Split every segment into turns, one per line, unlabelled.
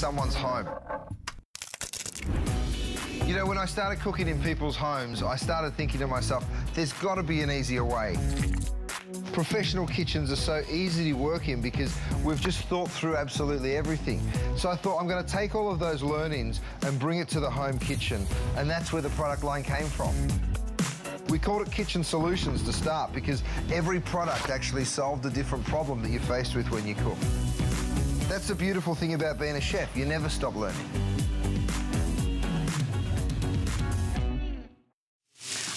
someone's home. You know, when I started cooking in people's homes, I started thinking to myself, there's got to be an easier way. Professional kitchens are so easy to work in because we've just thought through absolutely everything. So I thought I'm going to take all of those learnings and bring it to the home kitchen, and that's where the product line came from. We called it Kitchen Solutions to start because every product actually solved a different problem that you're faced with when you cook. That's the beautiful thing about being a chef. You never stop learning.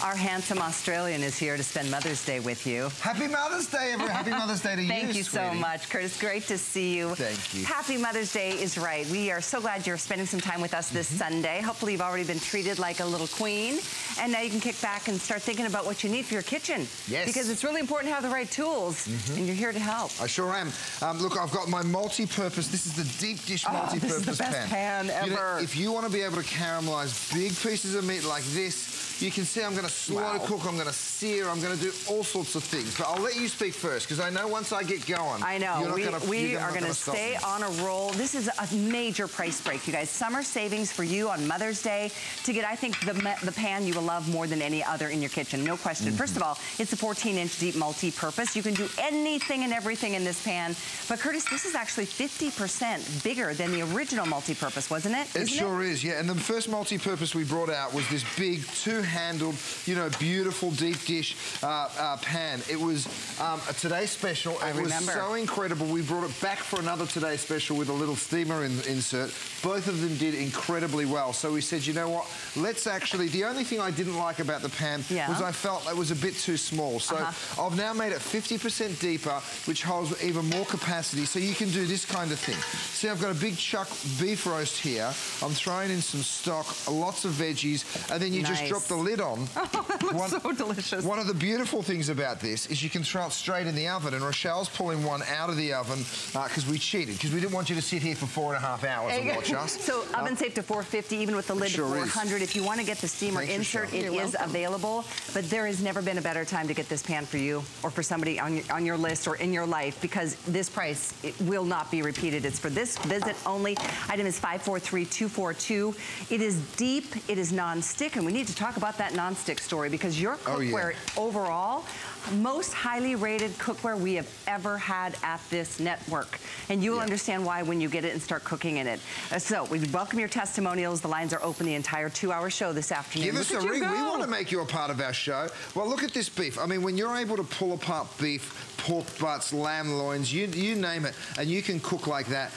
Our handsome Australian is here to spend Mother's Day with you.
Happy Mother's Day, everyone. Happy Mother's Day to you,
Thank you
sweetie.
so much, Curtis. Great to see you.
Thank you.
Happy Mother's Day is right. We are so glad you're spending some time with us this Sunday. Hopefully you've already been treated like a little queen. And now you can kick back and start thinking about what you need for your kitchen. Yes. Because it's really important to have the right tools. And you're here to help.
I sure am. Look, I've got my multi-purpose. This is the deep dish multi-purpose pan.
This is the best pan ever.
You know, if you want to be able to caramelize big pieces of meat like this, you can see I'm going to slow cook, I'm going to sear, I'm going to do all sorts of things. But I'll let you speak first, because I know once I get going,
I know. We are going to stay on a roll. This is a major price break, you guys. Summer savings for you on Mother's Day to get, I think, the pan you will love more than any other in your kitchen, no question. First of all, it's a 14-inch deep multi-purpose. You can do anything and everything in this pan. But Curtis, this is actually 50% bigger than the original multi-purpose, wasn't it?
It sure is, yeah. And the first multi-purpose we brought out was this big two-handled, you know, beautiful deep dish pan. It was a Today Special. It was so incredible. We brought it back for another Today Special with a little steamer insert. Both of them did incredibly well. So we said, you know what, let's actually, the only thing I didn't like about the pan was I felt it was a bit too small. So I've now made it 50% deeper, which holds even more capacity. So you can do this kind of thing. See, I've got a big chuck beef roast here. I'm throwing in some stock, lots of veggies, and then you just drop the lid on.
Oh, that looks so delicious.
One of the beautiful things about this is you can throw it straight in the oven, and Rochelle's pulling one out of the oven because we cheated, because we didn't want you to sit here for 4.5 hours and watch us.
So oven safe to 450, even with the lid to 400. If you want to get the steamer insert, it is available. But there has never been a better time to get this pan for you or for somebody on your list or in your life, because this price, it will not be repeated. It's for this visit only. Item is 543242. It is deep, it is non-stick, and we need to talk about that non-stick story, because your cookware overall, most highly rated cookware we have ever had at this network. And you will understand why when you get it and start cooking in it. So we welcome your testimonials. The lines are open the entire 2-hour show this afternoon.
Give us a ring. We want to make you a part of our show. Well, look at this beef. I mean, when you're able to pull apart beef, pork butts, lamb loins, you name it, and you can cook like that,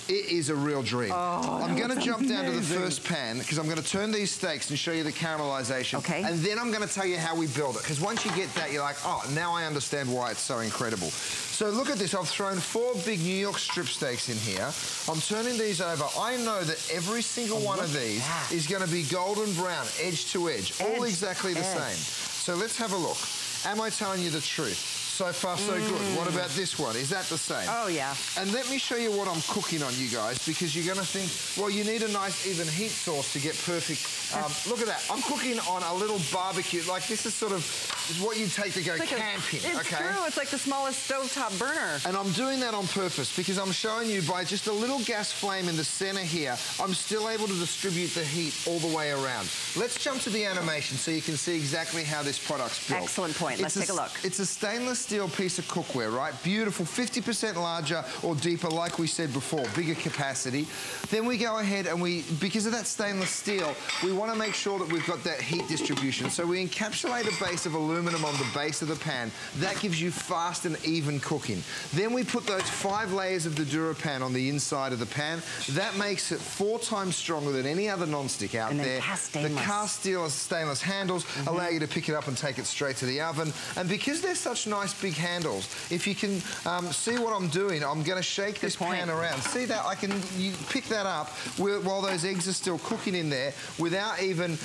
it is a real dream. I'm going to jump down to the first pan, because I'm going to turn these steaks and show you the caramelization. And then I'm going to tell you how we build it. Because once you get that, you're like, oh, now I understand why it's so incredible. So look at this. I've thrown 4 big New York strip steaks in here. I'm turning these over. I know that every single one of these is going to be golden brown, edge to edge, all exactly the same. So let's have a look. Am I telling you the truth? So far, so good. What about this one? Is that the same?
Oh, yeah.
And let me show you what I'm cooking on, you guys, because you're going to think, well, you need a nice even heat source to get perfect. Look at that. I'm cooking on a little barbecue. Like, this is sort of what you take to go camping,
It's true. It's like the smallest stovetop burner.
And I'm doing that on purpose, because I'm showing you by just a little gas flame in the center here, I'm still able to distribute the heat all the way around. Let's jump to the animation so you can see exactly how this product's built.
Excellent point. Let's take a look.
It's a stainless steel piece of cookware, right? Beautiful, 50% larger or deeper, like we said before, bigger capacity. Then we go ahead and because of that stainless steel, we want to make sure that we've got that heat distribution. So we encapsulate a base of aluminum on the base of the pan. That gives you fast and even cooking. Then we put those 5 layers of the DuraPan on the inside of the pan. That makes it 4 times stronger than any other non-stick out there. The cast steel stainless handles allow you to pick it up and take it straight to the oven. And because they're such nice big handles, if you can see what I'm doing, I'm going to shake this pan around. See that? You pick that up while those eggs are still cooking in there without even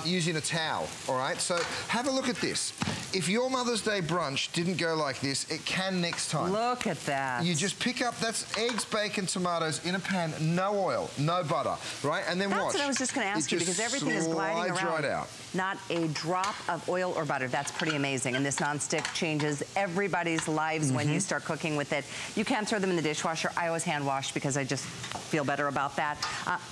using a towel, all right? So have a look at this. if your Mother's Day brunch didn't go like this, it can next time.
Look at that.
You just pick up, that's eggs, bacon, tomatoes in a pan, no oil, no butter, right? And then watch.
That's what I was just going to ask you, because everything is gliding around.
Right out.
Not a drop of oil or butter. That's pretty amazing. And this nonstick changes everybody's lives when you start cooking with it. You can throw them in the dishwasher. I always hand wash because I just feel better about that.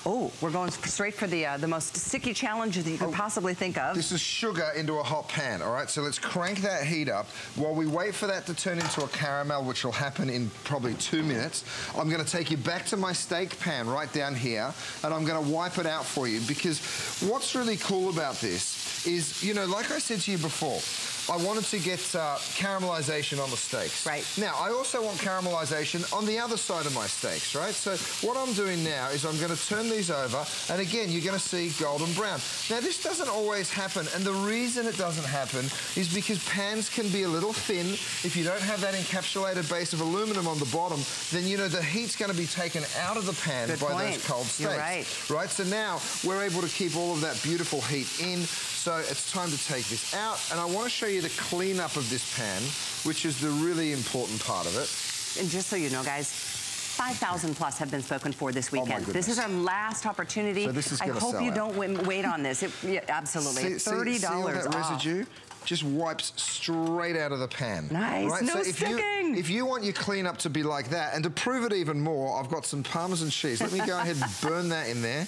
Oh, we're going straight for the most sticky challenge that you could possibly think of.
This is sugar into a hot pan, all right? So let's crank that heat up. While we wait for that to turn into a caramel, which will happen in probably 2 minutes, I'm gonna take you back to my steak pan right down here, and I'm gonna wipe it out for you, because what's really cool about this is, you know, like I said to you before, I wanted to get caramelization on the steaks. Right. Now, I also want caramelization on the other side of my steaks, right? So what I'm doing now is I'm going to turn these over, and again, you're going to see golden brown. Now, this doesn't always happen, and the reason it doesn't happen is because pans can be a little thin. If you don't have that encapsulated base of aluminum on the bottom, then, you know, the heat's going to be taken out of the pan by those cold steaks.
You're right.
Right? So now we're able to keep all of that beautiful heat in. So it's time to take this out, and I want to show you the cleanup of this pan, which is the really important part of it.
And just so you know, guys, 5,000 plus have been spoken for this weekend. This is our last opportunity.
So this is
I hope you don't wait on this. Yeah, absolutely. $30
see all that
off.
residue? Just wipes straight out of the pan.
Nice,
right?
no
So
sticking.
if you want your cleanup to be like that, and to prove it even more, I've got some Parmesan cheese. Let me go ahead and burn that in there.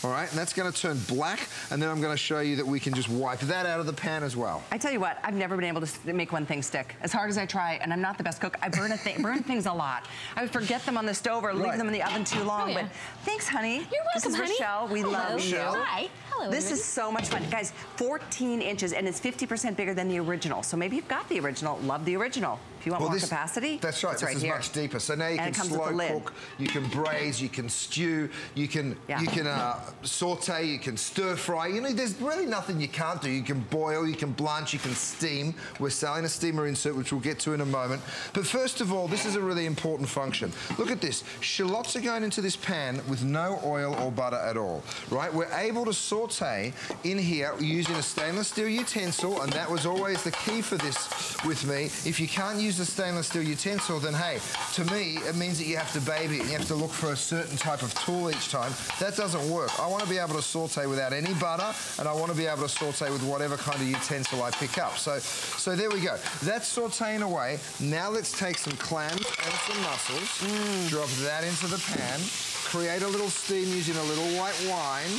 All right, and that's going to turn black, and then I'm going to show you that we can just wipe that out of the pan as well.
I tell you what, I've never been able to make one thing stick. As hard as I try, and I'm not the best cook, I burn things a lot. I would forget them on the stove or leave them in the oven too long, but thanks, honey.
You're welcome, honey.
This is Rochelle. We love you.
Hi. Hello,
this is so much fun. Guys, 14 inches, and it's 50% bigger than the original. So maybe you've got the original, love the original. If you want more capacity,
that's right. This is much deeper. So now you can slow cook, you can braise, you can stew, you can saute, you can stir fry. You know, there's really nothing you can't do. You can boil, you can blanch, you can steam. We're selling a steamer insert, which we'll get to in a moment. But first of all, this is a really important function. Look at this. Shallots are going into this pan with no oil or butter at all, right? We're able to saute in here using a stainless steel utensil, and that was always the key for this with me. If you can't use the stainless steel utensil, then hey, to me, it means that you have to baby it and you have to look for a certain type of tool each time. That doesn't work. I want to be able to saute without any butter, and I want to be able to saute with whatever kind of utensil I pick up. So there we go. That's sauteing away. Now let's take some clams and some mussels, drop that into the pan, create a little steam using a little white wine.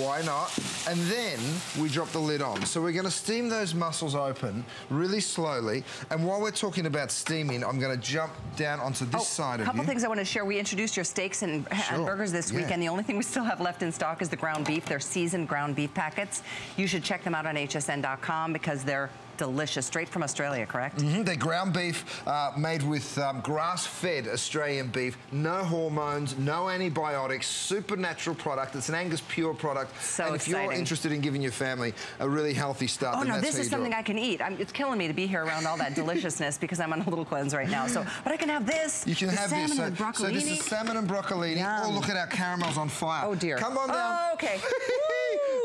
Why not? And then we drop the lid on. So we're going to steam those mussels open really slowly. And while we're talking about steaming, I'm going to jump down onto this side of you.
A couple things I want to share. We introduced your steaks and burgers this weekend. The only thing we still have left in stock is the ground beef. They're seasoned ground beef packets. You should check them out on hsn.com because they're delicious, straight from Australia, correct? They're
ground beef made with grass-fed Australian beef, no hormones, no antibiotics, supernatural product. It's an Angus pure product.
So
if you're interested in giving your family a really healthy start, then
no, this is something I can eat. It's killing me to be here around all that deliciousness because I'm on a little cleanse right now. So, but I can have this.
You can have this.
So
this is salmon and broccolini. Oh, look at our caramels on fire.
Oh dear.
Come on down.
Oh, okay.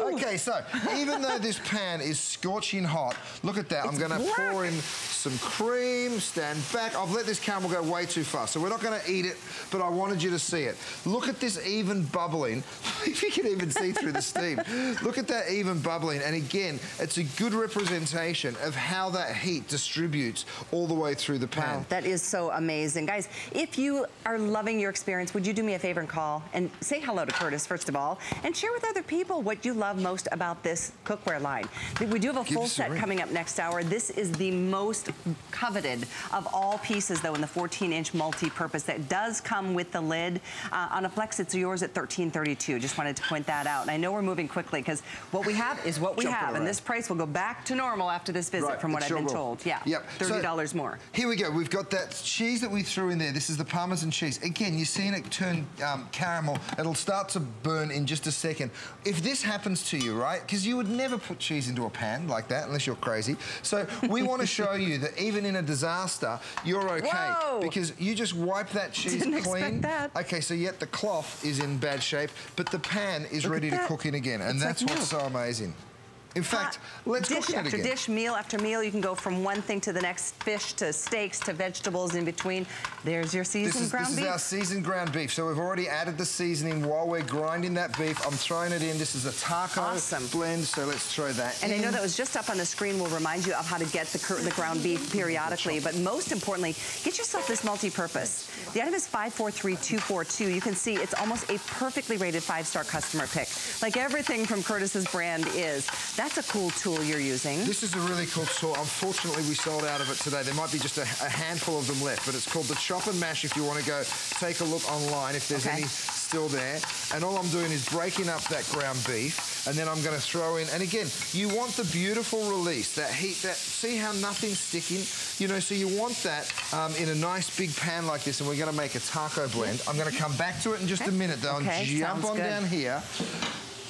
Okay, so even though this pan is scorching hot, look at that. I'm going to pour in some cream, stand back. I've let this caramel go way too fast, so we're not going to eat it, but I wanted you to see it. Look at this even bubbling. If you can even see through the steam. Look at that even bubbling. And again, it's a good representation of how that heat distributes all the way through the pan.
Wow, that is so amazing. Guys, if you are loving your experience, would you do me a favor and call and say hello to Curtis, first of all, and share with other people what you love most about this cookware line. We do have a full set coming up next hour. This is the most coveted of all pieces, though, in the 14-inch multi-purpose that does come with the lid. On a Flex, it's yours at $13.32. Just wanted to point that out. And I know we're moving quickly because what we have is what we have, and this price will go back to normal after this visit, from what I've been told. Yeah, $30 more.
Here we go. We've got that cheese that we threw in there. This is the Parmesan cheese. Again, you're seeing it turn caramel. It'll start to burn in just a second. If this happens to you, right, because you would never put cheese into a pan like that unless you're crazy. So we want to show you that even in a disaster, you're okay. Because you just wipe that cheese clean.
Expect that.
Okay, so yet the cloth is in bad shape, but the pan is ready to cook in again. And that's what's so amazing. In fact, let's cook it again.
Dish after dish, meal after meal. You can go from one thing to the next, fish to steaks to vegetables in between. There's your seasoned ground beef.
This is our seasoned ground beef. So we've already added the seasoning while we're grinding that beef. I'm throwing it in. This is a taco blend, so let's throw that in.
And I know that was just up on the screen. We'll remind you of how to get the ground beef periodically. But most importantly, get yourself this multi-purpose. The item is 543242. You can see it's almost a perfectly rated 5-star customer pick. Like everything from Curtis's brand is. That's a cool tool you're using.
This is a really cool tool. Unfortunately, we sold out of it today. There might be just a handful of them left, but it's called the Chop and Mash if you want to go take a look online if there's any still there. And all I'm doing is breaking up that ground beef, and then I'm going to throw in, and again, you want the beautiful release, that heat, see how nothing's sticking? You know, so you want that in a nice big pan like this, and we're going to make a taco blend. I'm going to come back to it in just a minute, though, and jump on down here.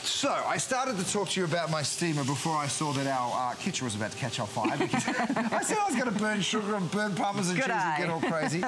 So, I started to talk to you about my steamer before I saw that our kitchen was about to catch on fire, because I said I was going to burn sugar and burn Parmesan cheese and get all crazy.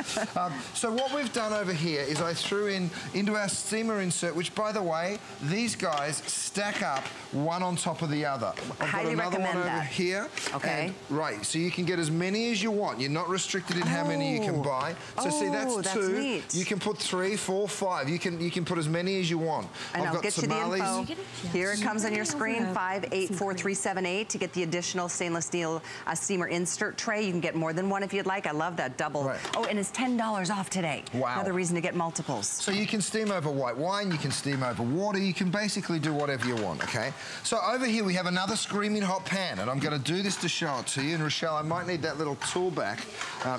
So what we've done over here is I threw into our steamer insert, which, by the way, these guys stack up one on top of the other. I've got another one over here.
Okay.
And, right, so you can get as many as you want. You're not restricted in how many you can buy. So see, that's 2.
Neat.
You can put 3, 4, 5. You can put as many as you want.
And I'll get you the info. Here it comes on your screen, 584378 to get the additional stainless steel steamer insert tray. You can get more than one if you'd like. I love that double. Right. Oh, and it's $10 off today. Wow. Another reason to get multiples.
So you can steam over white wine, you can steam over water, you can basically do whatever you want, okay? So over here we have another screaming hot pan, and I'm going to do this to show it to you. And Rochelle, I might need that little tool back,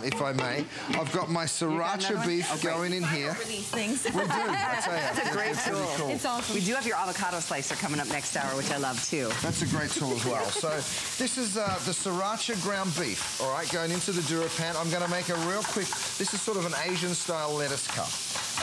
if I may. I've got my sriracha beef going in here.
Over these things.
We do, I tell you.
That's a great tool.
Cool.
It's awesome.
We do have your avocado slicer coming up next hour, which I love too.
That's a great tool as well. So this is the sriracha ground beef, all right, going into the DuraPan. I'm going to make a real quick, this is sort of an Asian-style lettuce cup.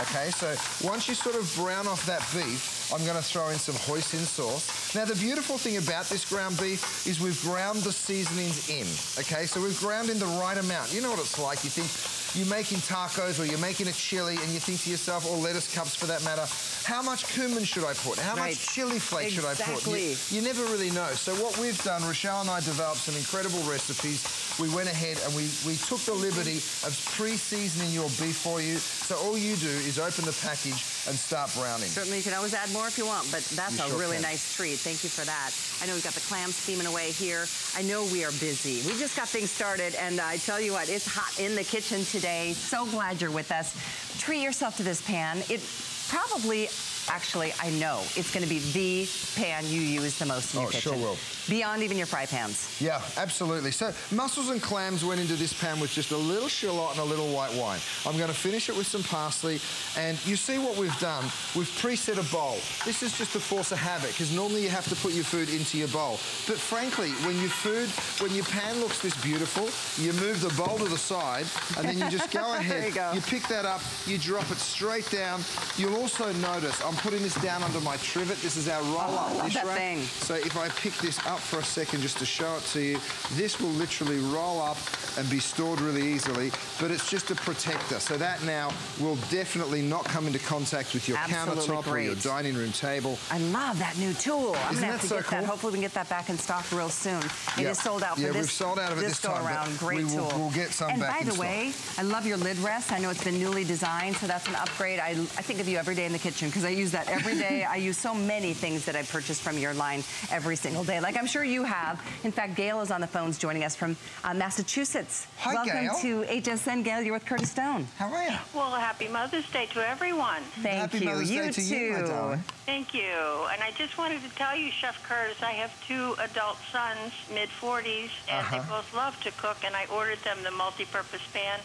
Okay, so once you sort of brown off that beef, I'm going to throw in some hoisin sauce. Now, the beautiful thing about this ground beef is we've ground the seasonings in, okay? So we've ground in the right amount. You know what it's like. You think you're making tacos or you're making a chili and you think to yourself, or lettuce cups for that matter, how much cumin should I put? How much chili flakes should I put? You never really know. So what we've done, Rochelle and I developed some incredible recipes. We went ahead and we took the liberty of pre-seasoning your beef for you. So all you do is open the package and start browning.
Certainly, you can always add more if you want, but that's a really nice treat. Thank you for that. I know we've got the clams steaming away here. I know we are busy. We just got things started, and I tell you what, it's hot in the kitchen today. So glad you're with us. Treat yourself to this pan. It probably, actually, I know it's going to be the pan you use the most in your kitchen.
Sure will.
Beyond even your fry pans.
Yeah, absolutely. So mussels and clams went into this pan with just a little shallot and a little white wine. I'm going to finish it with some parsley, and you see what we've done? We've preset a bowl. This is just to force a habit, because normally you have to put your food into your bowl. But frankly, when your pan looks this beautiful, you move the bowl to the side, and then you just go ahead, you pick that up, you drop it straight down. You'll also notice I'm putting this down under my trivet. This is our roll-up dish rack. So if I pick this up for a second just to show it to you, this will literally roll up and be stored really easily, but it's just a protector. So that now will definitely not come into contact with your countertop or your dining room table.
I love that new tool. I'm going to have to get that. Hopefully we can get that back in stock real soon. It is sold out for this.
Yeah, we've sold out of it this time.
Go-around. Great tool.
We'll get some back in stock.
And by the way, I love your lid rest. I know it's been newly designed, so that's an upgrade. I think of you every day in the kitchen, because I use that every day. I use so many things that I purchase from your line every single day, like I'm sure you have. In fact, Gail is on the phones joining us from Massachusetts.
Hi,
Welcome
Gail.
to HSN. Gail, you're with Curtis Stone.
How are you?
Well, happy Mother's Day to everyone.
Thank you.
Happy Mother's Day to you, my darling.
Thank you. And I just wanted to tell you, Chef Curtis, I have 2 adult sons, mid-40s, and they both love to cook, and I ordered them the multi-purpose pan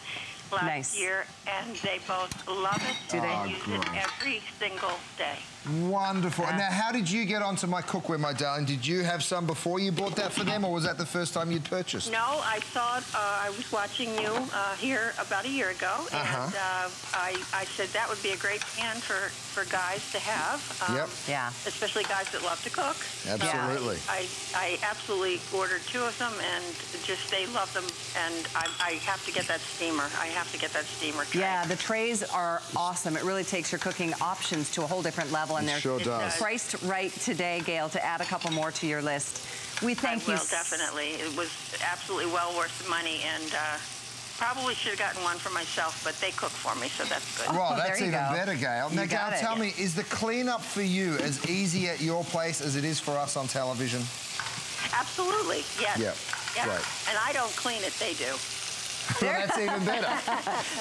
last year, and they both love it.
Do they?
They use it every single day.
Wonderful. Now, how did you get onto my cookware, my darling? Did you have some before you bought that for them, or was that the first time you'd purchased?
No, I saw it. I was watching you here about a year ago, and I said that would be a great pan for guys to have.
Yeah.
Especially guys that love to cook.
Absolutely.
I absolutely ordered 2 of them, and just they love them, and I have to get that steamer. I have to get that steamer tray.
Yeah, the trays are awesome. It really takes your cooking options to a whole different level. and they're
sure does.
priced right today, Gail, to add a couple more to your list. We thank you.
Well, definitely. It was absolutely well worth the money, and probably should have gotten one for myself, but they cook for me, so that's good.
Well, that's even better, Gail. Now, Gail, tell me, is the cleanup for you as easy at your place as it is for us on television?
Absolutely, yes.
Yeah, right.
And I don't clean it, they do.
Well, that's even better.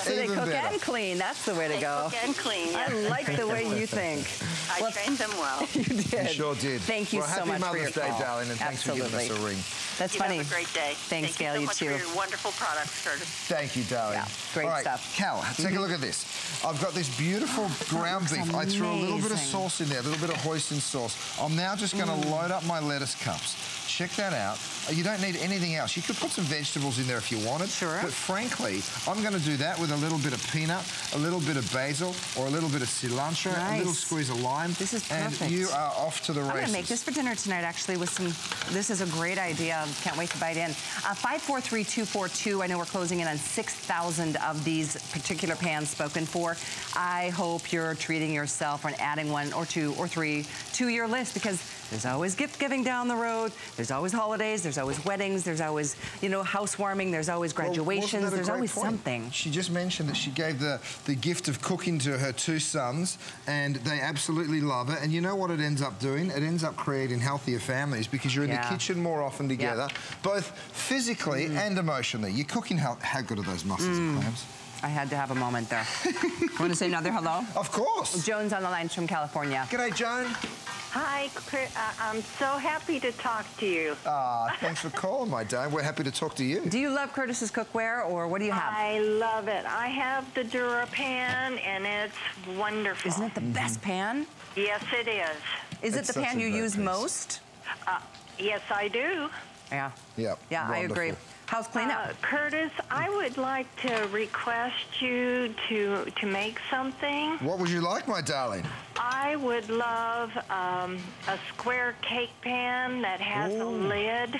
So they cook and clean. That's the way to go.
They cook and clean, yes.
I like the way you think.
I trained them well.
You did.
You sure did.
Thank you so much for your call.
Happy Mother's Day, darling, and thanks for giving us a ring.
That's funny.
Have a great day.
Thanks, Gail.
Thank you so
too.
much for your wonderful products, Curtis.
Thank you, darling.
Yeah, great
All right,
stuff.
Cal, take a look at this. I've got this beautiful ground beef. I threw a little bit of sauce in there, a little bit of hoisin sauce. I'm now just going to load up my lettuce cups. Check that out. You don't need anything else. You could put some vegetables in there if you wanted.
Sure.
But frankly, I'm going to do that with a little bit of peanut, a little bit of basil, or a little bit of cilantro, a little squeeze of lime.
This is perfect.
And you are off to the races.
I'm going to make this for dinner tonight, actually, with some... This is a great idea. Can't wait to bite in. 543-242. I know we're closing in on 6,000 of these particular pans spoken for. I hope you're treating yourself and adding one or two or three to your list, because there's always gift giving down the road. There's always holidays. There's always weddings. There's always, you know, housewarming. There's always graduations.
Well,
there's always
point?
something.
She just mentioned that she gave the gift of cooking to her 2 sons, and they absolutely love it. And you know what it ends up doing? It ends up creating healthier families, because you're in the kitchen more often together, both physically and emotionally. You're cooking. How good are those mussels and clams?
I had to have a moment there. Want to say another hello?
Of course.
Joan's on the line from California.
G'day, Joan.
Hi, Chris. I'm so happy to talk to you.
Thanks for calling, my darling. We're happy to talk to you.
Do you love Curtis's cookware, or what do you have?
I love it. I have the Dura pan, and it's wonderful.
Isn't it the best pan?
Yes, it is.
Is it the pan you use most?
Yes, I do.
Yeah.
Yeah.
Yeah, I agree. How's cleanup?
Curtis, I would like to request you to make something.
What would you like, my darling?
I would love a square cake pan that has a lid.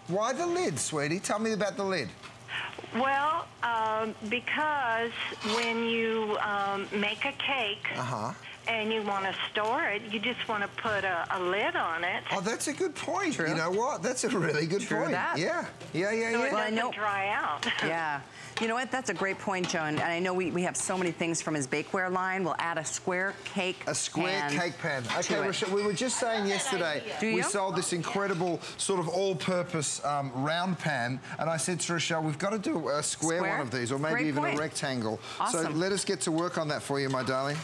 Why the lid, sweetie? Tell me about the lid.
Well, because when you make a cake, and you want to store it, you just want to put a lid on it.
Oh, that's a good point. True. You know what? That's a really good point.
That.
Yeah.
So it doesn't dry out.
Yeah. You know what? That's a great point, Joan. And I know we have so many things from his bakeware line. We'll add a square cake pan.
A square cake pan. Okay, Rochelle, we were just saying yesterday, we sold this incredible sort of all-purpose round pan, and I said to Rochelle, we've got to do a square one of these, or maybe even a rectangle.
Awesome.
So let us get to work on that for you, my darling.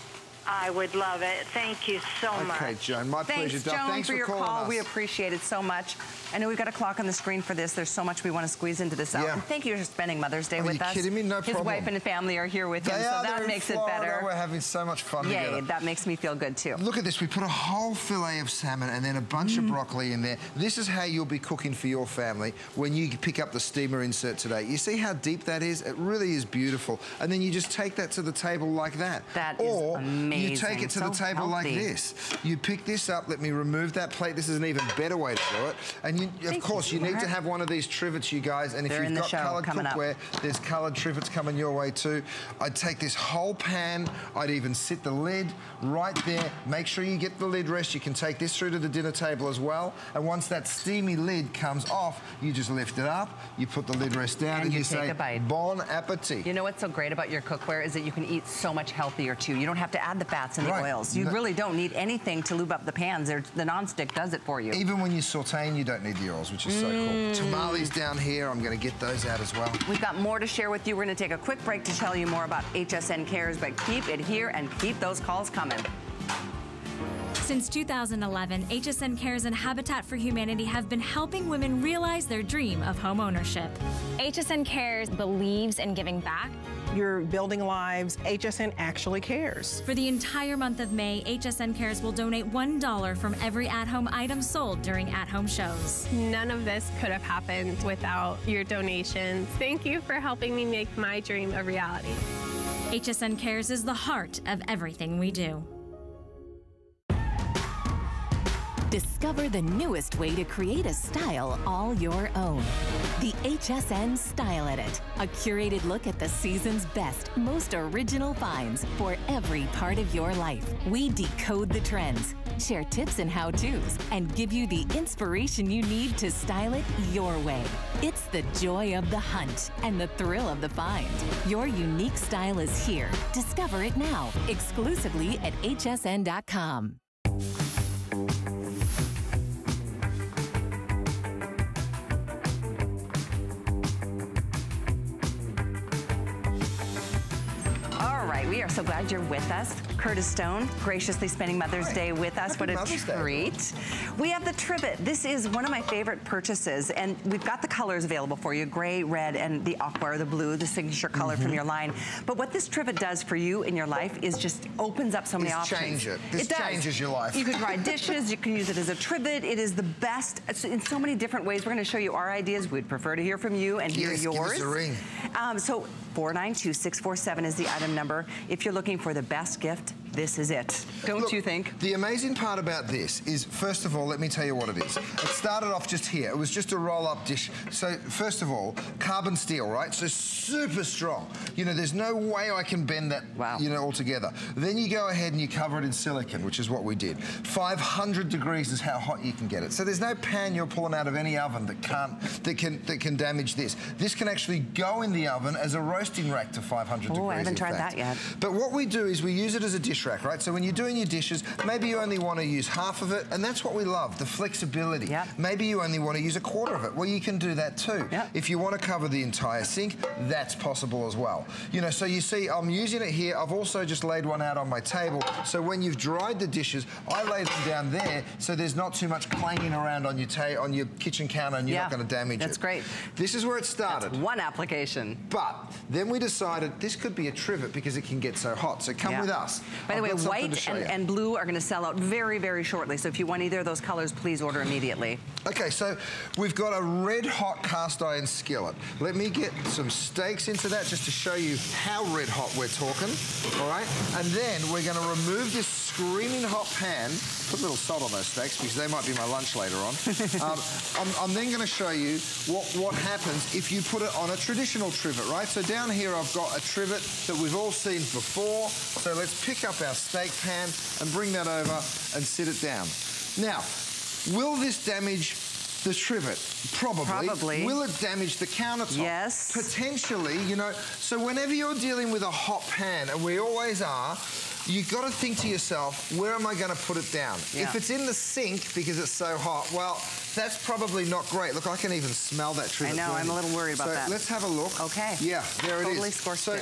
I would love it. Thank you so much.
Okay, Joan, my pleasure.
Thanks, Joan,
Thanks
for your
calling
call.
us.
We appreciate it so much. I know we've got a clock on the screen for this. There's so much we want to squeeze into this hour. And thank you for spending Mother's Day with us.
Are you kidding me? No problem.
His wife and family are here with him, so that makes it better.
We're having so much fun together.
Yay, that makes me feel good too.
Look at this. We put a whole fillet of salmon and then a bunch of broccoli in there. This is how you'll be cooking for your family when you pick up the steamer insert today. You see how deep that is? It really is beautiful. And then you just take that to the table like that.
That is amazing.
Or you take it to the table like this. You pick this up. Let me remove that plate. This is an even better way to do it. And you, of course, you need to have one of these trivets, you guys. And if you've got coloured cookware, there's coloured trivets coming your way too. I'd take this whole pan. I'd even sit the lid right there. Make sure you get the lid rest. You can take this through to the dinner table as well. And once that steamy lid comes off, you just lift it up. You put the lid rest down and you say, bon appetit.
You know what's so great about your cookware is that you can eat so much healthier too. You don't have to add the fats and the oils. You really don't need anything to lube up the pans. The nonstick does it for you.
Even when you're sauteing, you don't need the oils, which is so cool. Tamales down here, I'm going to get those out as well. We've
got more to share with you. We're going to take a quick break to tell you more about HSN Cares, but keep it here and keep those calls coming.
Since 2011, HSN Cares and Habitat for Humanity have been helping women realize their dream of home ownership.
HSN Cares believes in giving back.
You're building lives. HSN actually cares.
For the entire month of May, HSN Cares will donate $1 from every at-home item sold during at-home shows.
None of this could have happened without your donations. Thank you for helping me make my dream a reality.
HSN Cares is the heart of everything we do.
Discover the newest way to create a style all your own. The HSN Style Edit, a curated look at the season's best, most original finds for every part of your life. We decode the trends, share tips and how-tos, and give you the inspiration you need to style it your way. It's the joy of the hunt and the thrill of the find. Your unique style is here. Discover it now, exclusively at hsn.com.
We are so glad you're with us. Curtis Stone, graciously spending Mother's Day with us.
Happy
What a treat. We have the trivet. This is one of my favorite purchases, and we've got the colors available for you, gray, red, and the aqua, or the blue, the signature color from your line. But what this trivet does for you in your life is just opens up so many options.
Change it. This changes your life.
You can dry dishes, you can use it as a trivet. It is the best in so many different ways. We're going to show you our ideas. We'd prefer to hear from you and hear yours.
Give us a ring.
So 492-647 is the item number. If you're looking for the best gift, this is it. Don't you think?
The amazing part about this is, first of all, let me tell you what it is. It started off just here. It was just a roll-up dish. So, first of all, carbon steel, right? So super strong. You know, there's no way I can bend that, you know, altogether. Then you go ahead and you cover it in silicone, which is what we did. 500 degrees is how hot you can get it. So there's no pan you're pulling out of any oven that can damage this. This can actually go in the oven as a roasting rack to 500 degrees.
Oh, I haven't tried that yet.
But what we do is we use it as a dish rack, right? So when you're doing your dishes, maybe you only want to use half of it, and that's what we love, the flexibility.
Yep.
Maybe you only want to use a quarter of it. Well, you can do that too.
Yep.
If you want to cover the entire sink, that's possible as well. You know, so you see, I'm using it here. I've also just laid one out on my table. So when you've dried the dishes, I lay them down there so there's not too much clanging around on your kitchen counter, and you're not going to damage it.
That's great.
This is where it started.
That's one application.
But then we decided this could be a trivet because it can get so hot. So come with us.
By the way, white and blue are going to sell out very, very shortly. So if you want either of those colors, please order immediately.
Okay, so we've got a red hot cast iron skillet. Let me get some steaks into that just to show you how red hot we're talking. All right, and then we're going to remove this screaming hot pan. Put a little salt on those steaks because they might be my lunch later on. I'm then going to show you what happens if you put it on a traditional trivet, right? So down here I've got a trivet that we've all seen before. So let's pick up our steak pan and bring that over and sit it down. Now, will this damage the trivet? Probably. Will it damage the countertop?
Yes.
Potentially, you know. So whenever you're dealing with a hot pan, and we always are, you've got to think to yourself, where am I going to put it down? Yeah. If it's in the sink because it's so hot, well, that's probably not great. Look, I can even smell that trivet.
I know, I'm a little worried about that.
So let's have a look.
Okay.
Yeah, there it is.
Totally scorched it.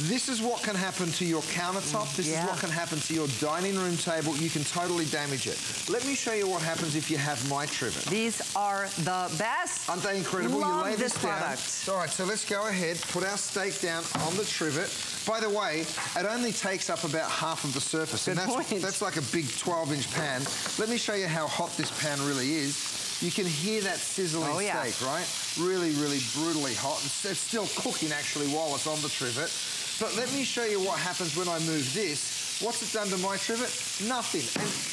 This is what can happen to your countertop. This is what can happen to your dining room table. You can totally damage it. Let me show you what happens if you have my trivet.
These are the best.
Aren't they incredible?
Love
you lay this
product.
down. All right, so let's go ahead, put our steak down on the trivet. By the way, it only takes up about half of the surface.
Good point.
That's like a big 12-inch pan. Let me show you how hot this pan really is. You can hear that sizzling steak, right? Really, really brutally hot. It's still cooking, actually, while it's on the trivet. But let me show you what happens when I move this. What's it done to my trivet? Nothing.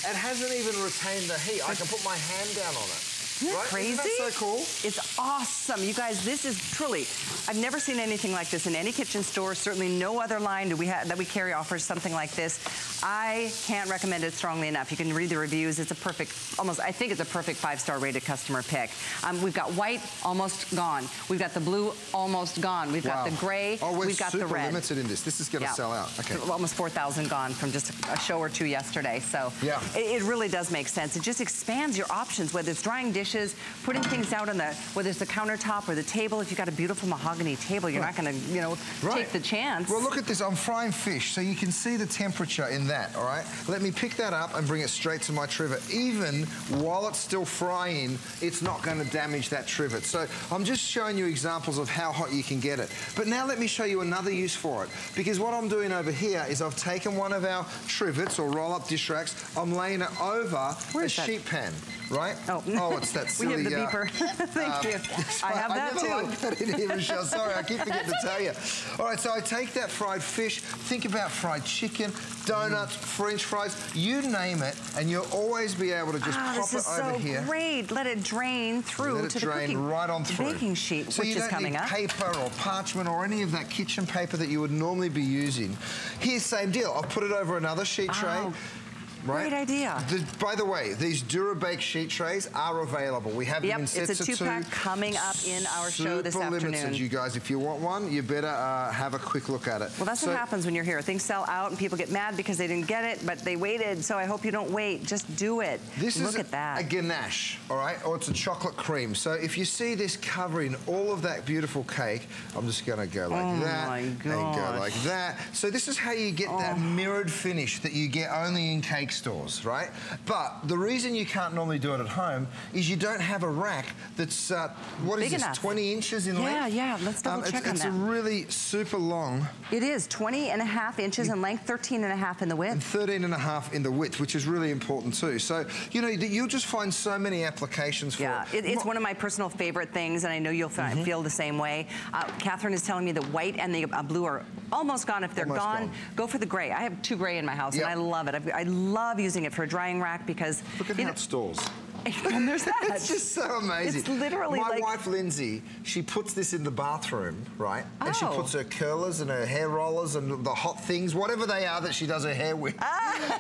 And it hasn't even retained the heat. I can put my hand down on it.
Isn't that crazy?
Isn't that so cool?
It's awesome. You guys, this is truly, I've never seen anything like this in any kitchen store. Certainly no other line that we carry offers something like this. I can't recommend it strongly enough. You can read the reviews. It's a perfect, I think it's a perfect 5-star rated customer pick. We've got white, almost gone. We've got the blue, almost gone. We've got the gray, we've got the red.
We're super limited in this. This is going to sell out. Okay.
Almost 4,000 gone from just a show or two yesterday. So it really does make sense. It just expands your options, whether it's drying dishes, putting things out on whether it's the countertop or the table. If you've got a beautiful mahogany table, you're not going to, take the chance.
Well, look at this. I'm frying fish, so you can see the temperature in that, all right? Let me pick that up and bring it straight to my trivet. Even while it's still frying, it's not going to damage that trivet. So I'm just showing you examples of how hot you can get it. But now let me show you another use for it. Because what I'm doing over here is I've taken one of our trivets or roll-up dish racks. I'm laying it over a sheet pan, right?
Oh,
it's lost that silly...
We have the beeper. Thank you. I have that too.
I never like that in here, Michelle. Sorry, I keep forgetting to tell you. All right, so I take that fried fish, think about fried chicken, donuts, French fries, you name it, and you'll always be able to just pop it over here.
This is so great. Let it drain through to the cooking
right on through.
Baking sheet,
so
which is coming up.
So you don't need paper or parchment or any of that kitchen paper that you would normally be using. Here's same deal. I'll put it over another sheet tray. Right?
Great idea.
By the way, these Durabake sheet trays are available. We have them in sets of 2.
It's a 2-pack coming up in our show this afternoon.
Super limited, you guys. If you want one, you better have a quick look at it.
Well, that's what happens when you're here. Things sell out and people get mad because they didn't get it, but they waited. So I hope you don't wait. Just do it. Look at that.
This is a ganache, all right? Or it's a chocolate cream. So if you see this covering all of that beautiful cake, I'm just going to go like that.
My
and go like that. So this is how you get that mirrored finish that you get only in cake stores, right? But the reason you can't normally do it at home is you don't have a rack that's, what is this, 20 inches in length?
Yeah, let's double check on that.
It's a really super long.
It is 20.5 inches in length, 13.5 in the width.
And 13.5 in the width, which is really important too. So, you know, you'll just find so many applications for it.
It's one of my personal favorite things, and I know you'll feel the same way. Catherine is telling me the white and the blue are almost gone. If they're gone, go for the gray. I have 2 gray in my house, and I love it. I love using it for a drying rack because...
Look at how it stores.
And there's that.
It's just so amazing.
It's literally
my wife, Lindsay, she puts this in the bathroom, right? And she puts her curlers and her hair rollers and the hot things, whatever they are that she does her hair with.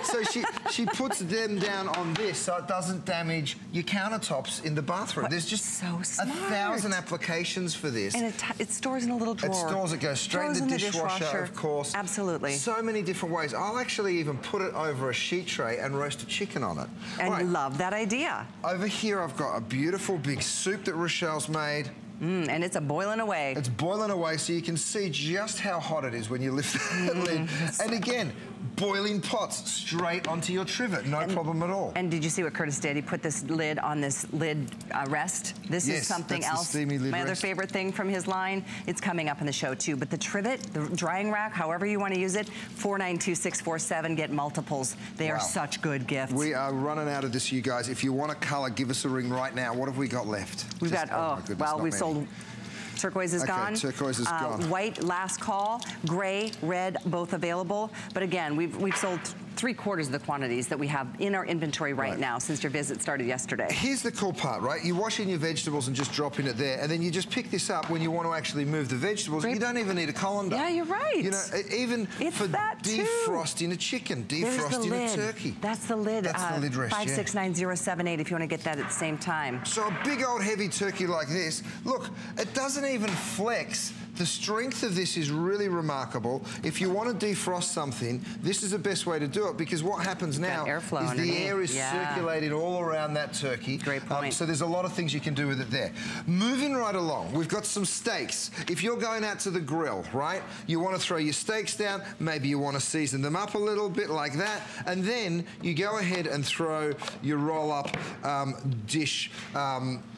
So she puts them down on this so it doesn't damage your countertops in the bathroom. There's just 1,000 applications for this.
And it stores in a little drawer.
It stores, it goes straight in the dishwasher, of course.
Absolutely.
So many different ways. I'll actually even put it over a sheet tray and roast a chicken on it.
And love that idea.
Over here, I've got a beautiful big soup that Rochelle's made.
And it's boiling away.
It's boiling away, so you can see just how hot it is when you lift that lid. And again, boiling pots straight onto your trivet, no problem at all. And
did you see what Curtis did? He put this lid on this lid rest. This is something else.
The steamy lid
My other favorite thing from his line, it's coming up in the show too. But the trivet, the drying rack, however you want to use it, 492647, get multiples. They are such good gifts.
We are running out of this, you guys. If you want a color, give us a ring right now. What have we got left?
We've got, well, we've sold... Turquoise is gone.
Turquoise is gone.
White, last call. Gray, red, both available. But again, we've sold 3/4 of the quantities that we have in our inventory right now since your visit started yesterday.
Here's the cool part, right? You wash in your vegetables and just drop in it there, and then you just pick this up when you want to actually move the vegetables. You don't even need a colander.
Yeah, you're right.
You know, even for defrosting a chicken, defrosting a turkey.
That's the lid.
That's the lid rest,
569078 if you want to get that at the same time.
So a big old heavy turkey like this, look, it doesn't even flex. The strength of this is really remarkable. If you want to defrost something, this is the best way to do it, because what happens now is the air is circulating all around that turkey.
Great point.
So there's a lot of things you can do with it there. Moving right along, we've got some steaks. If you're going out to the grill, right, you want to throw your steaks down, maybe you want to season them up a little bit like that, and then you go ahead and throw your roll-up dish,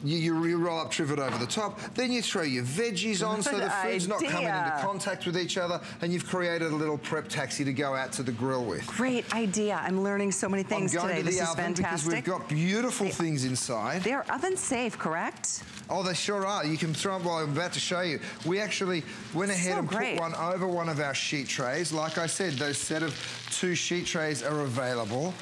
your roll-up trivet over the top, then you throw your veggies on so the food's not coming into contact with each other, and you've created a little prep taxi to go out to the grill with.
Great idea. I'm learning so many things today. This is fantastic.
Because we've got beautiful things inside.
They're oven safe, correct?
Oh, they sure are. You can throw them, well, I'm about to show you. We actually went ahead and put one over one of our sheet trays. Like I said, those set of 2 sheet trays are available.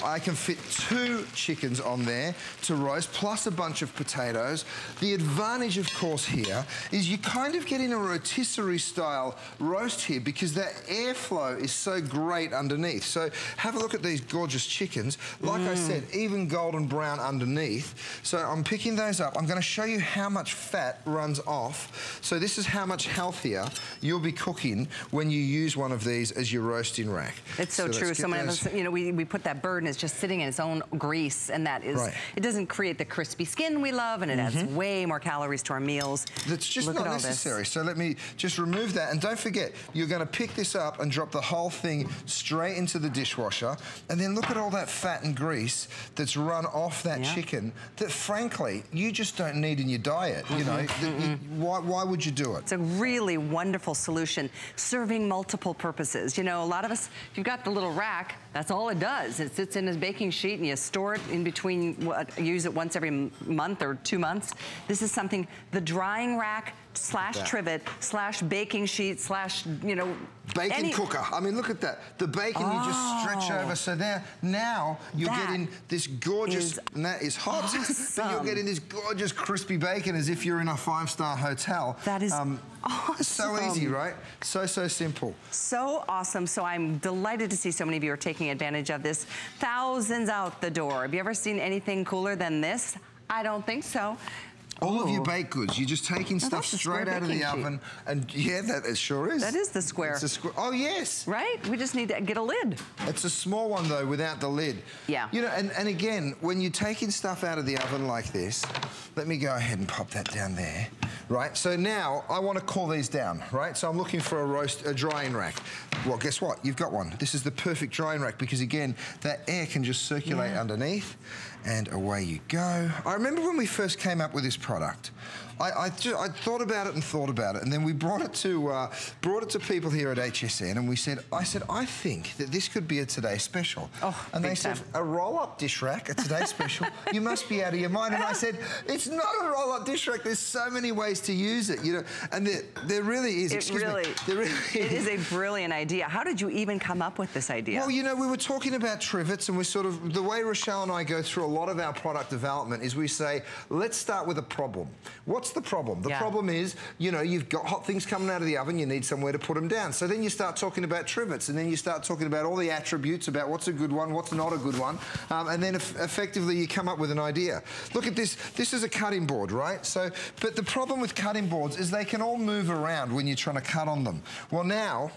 I can fit 2 chickens on there to roast, plus a bunch of potatoes. The advantage, of course, here is you kind of get in a rotisserie style roast here because that airflow is so great underneath. So have a look at these gorgeous chickens. Like I said, even golden brown underneath. So I'm picking those up. I'm going to show you how much fat runs off. So this is how much healthier you'll be cooking when you use one of these as your roasting rack.
It's so true. So many of us, you know, we put that bird and it's just sitting in its own grease, and that is, it doesn't create the crispy skin we love, and it adds way more calories to our meals.
That's just not necessary. So let me just remove that, and don't forget, you're going to pick this up and drop the whole thing straight into the dishwasher, and then look at all that fat and grease that's run off that chicken that, frankly, you just don't need in your diet. You know, why would you do it?
It's a really wonderful solution, serving multiple purposes. You know, a lot of us, if you've got the little rack, That's all it does. It sits in a baking sheet and you store it in between, use it once every month or 2 months. This is something, the drying rack / trivet / baking sheet / you know,
bacon cooker. I mean, look at that. The bacon you just stretch over. So there, now you're getting this gorgeous, and that is hot, but you're getting this gorgeous crispy bacon as if you're in a 5-star hotel.
That is awesome.
So easy, right? So simple.
So awesome. So I'm delighted to see so many of you are taking advantage of this. Thousands out the door. Have you ever seen anything cooler than this? I don't think so.
All of your baked goods, you're just taking stuff straight out of the oven. And yeah, that it sure is.
That is the square.
It's a square. Oh, yes.
Right? We just need to get a lid.
It's a small one, though, without the lid.
Yeah.
You know, and again, when you're taking stuff out of the oven like this, let me go ahead and pop that down there. Right, so now I want to cool these down, right? So I'm looking for a drying rack. Well, guess what? You've got one. This is the perfect drying rack because, again, that air can just circulate underneath, and away you go. I remember when we first came up with this product, I thought about it and thought about it, and then we brought it to people here at HSN, and I said, I think that this could be a Today Special.
Oh,
and they said, a roll-up dish rack, a Today Special? You must be out of your mind. And I said, it's not a roll-up dish rack. There's so many ways to use it, you know. And there really is. It
is a brilliant idea. How did you even come up with this idea?
Well, you know, we were talking about trivets, and we sort of, the way Rochelle and I go through a lot of our product development is we say, let's start with a problem. What's the problem? The problem is, you know, you've got hot things coming out of the oven, you need somewhere to put them down. So then you start talking about trivets, and then you start talking about all the attributes about what's a good one, what's not a good one, and then effectively you come up with an idea. Look at this. This is a cutting board, right? So, but the problem with cutting boards is they can all move around when you're trying to cut on them. Well, now,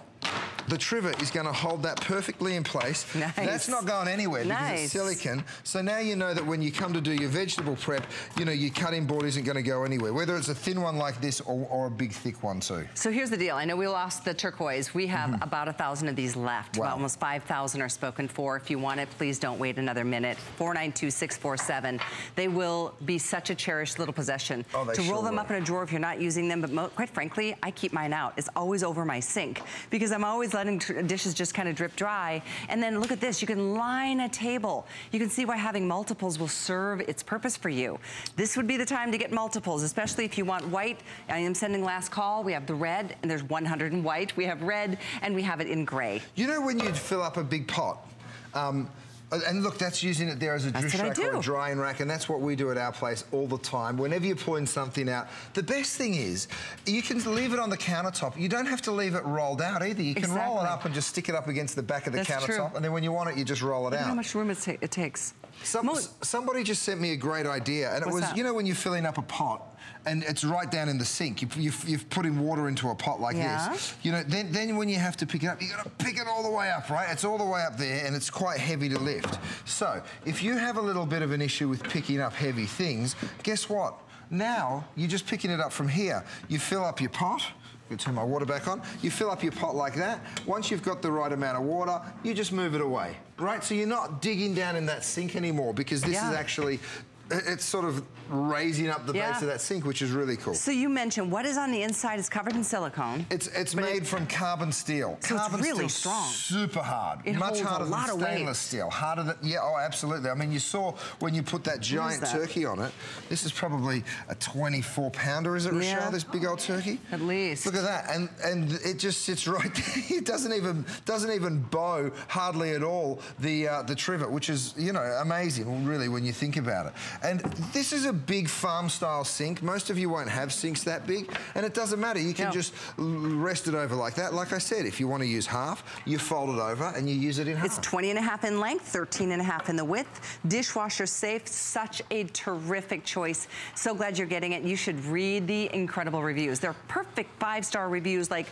the trivet is going to hold that perfectly in place.
Nice.
That's not going anywhere because it's silicone. So now you know that when you come to do your vegetable prep, you know, your cutting board isn't going to go anywhere, whether it's a thin one like this or a big, thick one too.
So here's the deal. I know we lost the turquoise. We have about 1,000 of these left.
Wow.
Almost 5,000 are spoken for. If you want it, please don't wait another minute. 492-647. They will be such a cherished little possession.
Oh, they
to roll
sure
them
will.
up in a drawer if you're not using them, but quite frankly, I keep mine out. It's always over my sink because I'm always letting dishes just kind of drip dry. And then look at this, you can line a table. You can see why having multiples will serve its purpose for you. This would be the time to get multiples, especially if you want white. I am sending last call. We have the red, and there's 100 in white. We have red, and we have it in gray.
You know when you fill up a big pot, and look, that's using it there as a dish rack or a drying rack, and that's what we do at our place all the time. Whenever you're pulling something out, the best thing is you can leave it on the countertop. You don't have to leave it rolled out either. You can roll it up and just stick it up against the back of the countertop, and then when you want it, you just roll it out.
How much room it takes?
Somebody just sent me a great idea, and it was, you know, when you're filling up a pot, and it's right down in the sink. You've put in water into a pot like this. You know, then when you have to pick it up, you got to pick it all the way up, right? It's all the way up there, and it's quite heavy to lift. So if you have a little bit of an issue with picking up heavy things, guess what? Now you're just picking it up from here. You fill up your pot. I'm going to turn my water back on. You fill up your pot like that. Once you've got the right amount of water, you just move it away, right? So you're not digging down in that sink anymore because this is actually, it's sort of raising up the base of that sink, which is really cool.
So you mentioned what is on the inside is covered in silicone.
It's made from carbon steel.
So
carbon
it's really
steel,
strong.
Super hard.
It
much harder
holds a lot
than
of
stainless
weight.
steel. Harder than, oh, absolutely. I mean, you saw when you put that giant turkey on it. This is probably a 24-pounder, is it, Rochelle? This big old turkey.
At least.
Look at that, and it just sits right there. It doesn't even bow hardly at all the trivet, which is, you know, amazing, really, when you think about it. And this is a big farm-style sink. Most of you won't have sinks that big, and it doesn't matter. You can just rest it over like that. Like I said, if you want to use half, you fold it over and you use it in half.
It's 20.5 in length, 13.5 in the width. Dishwasher safe, such a terrific choice. So glad you're getting it. You should read the incredible reviews. They're perfect 5-star reviews, like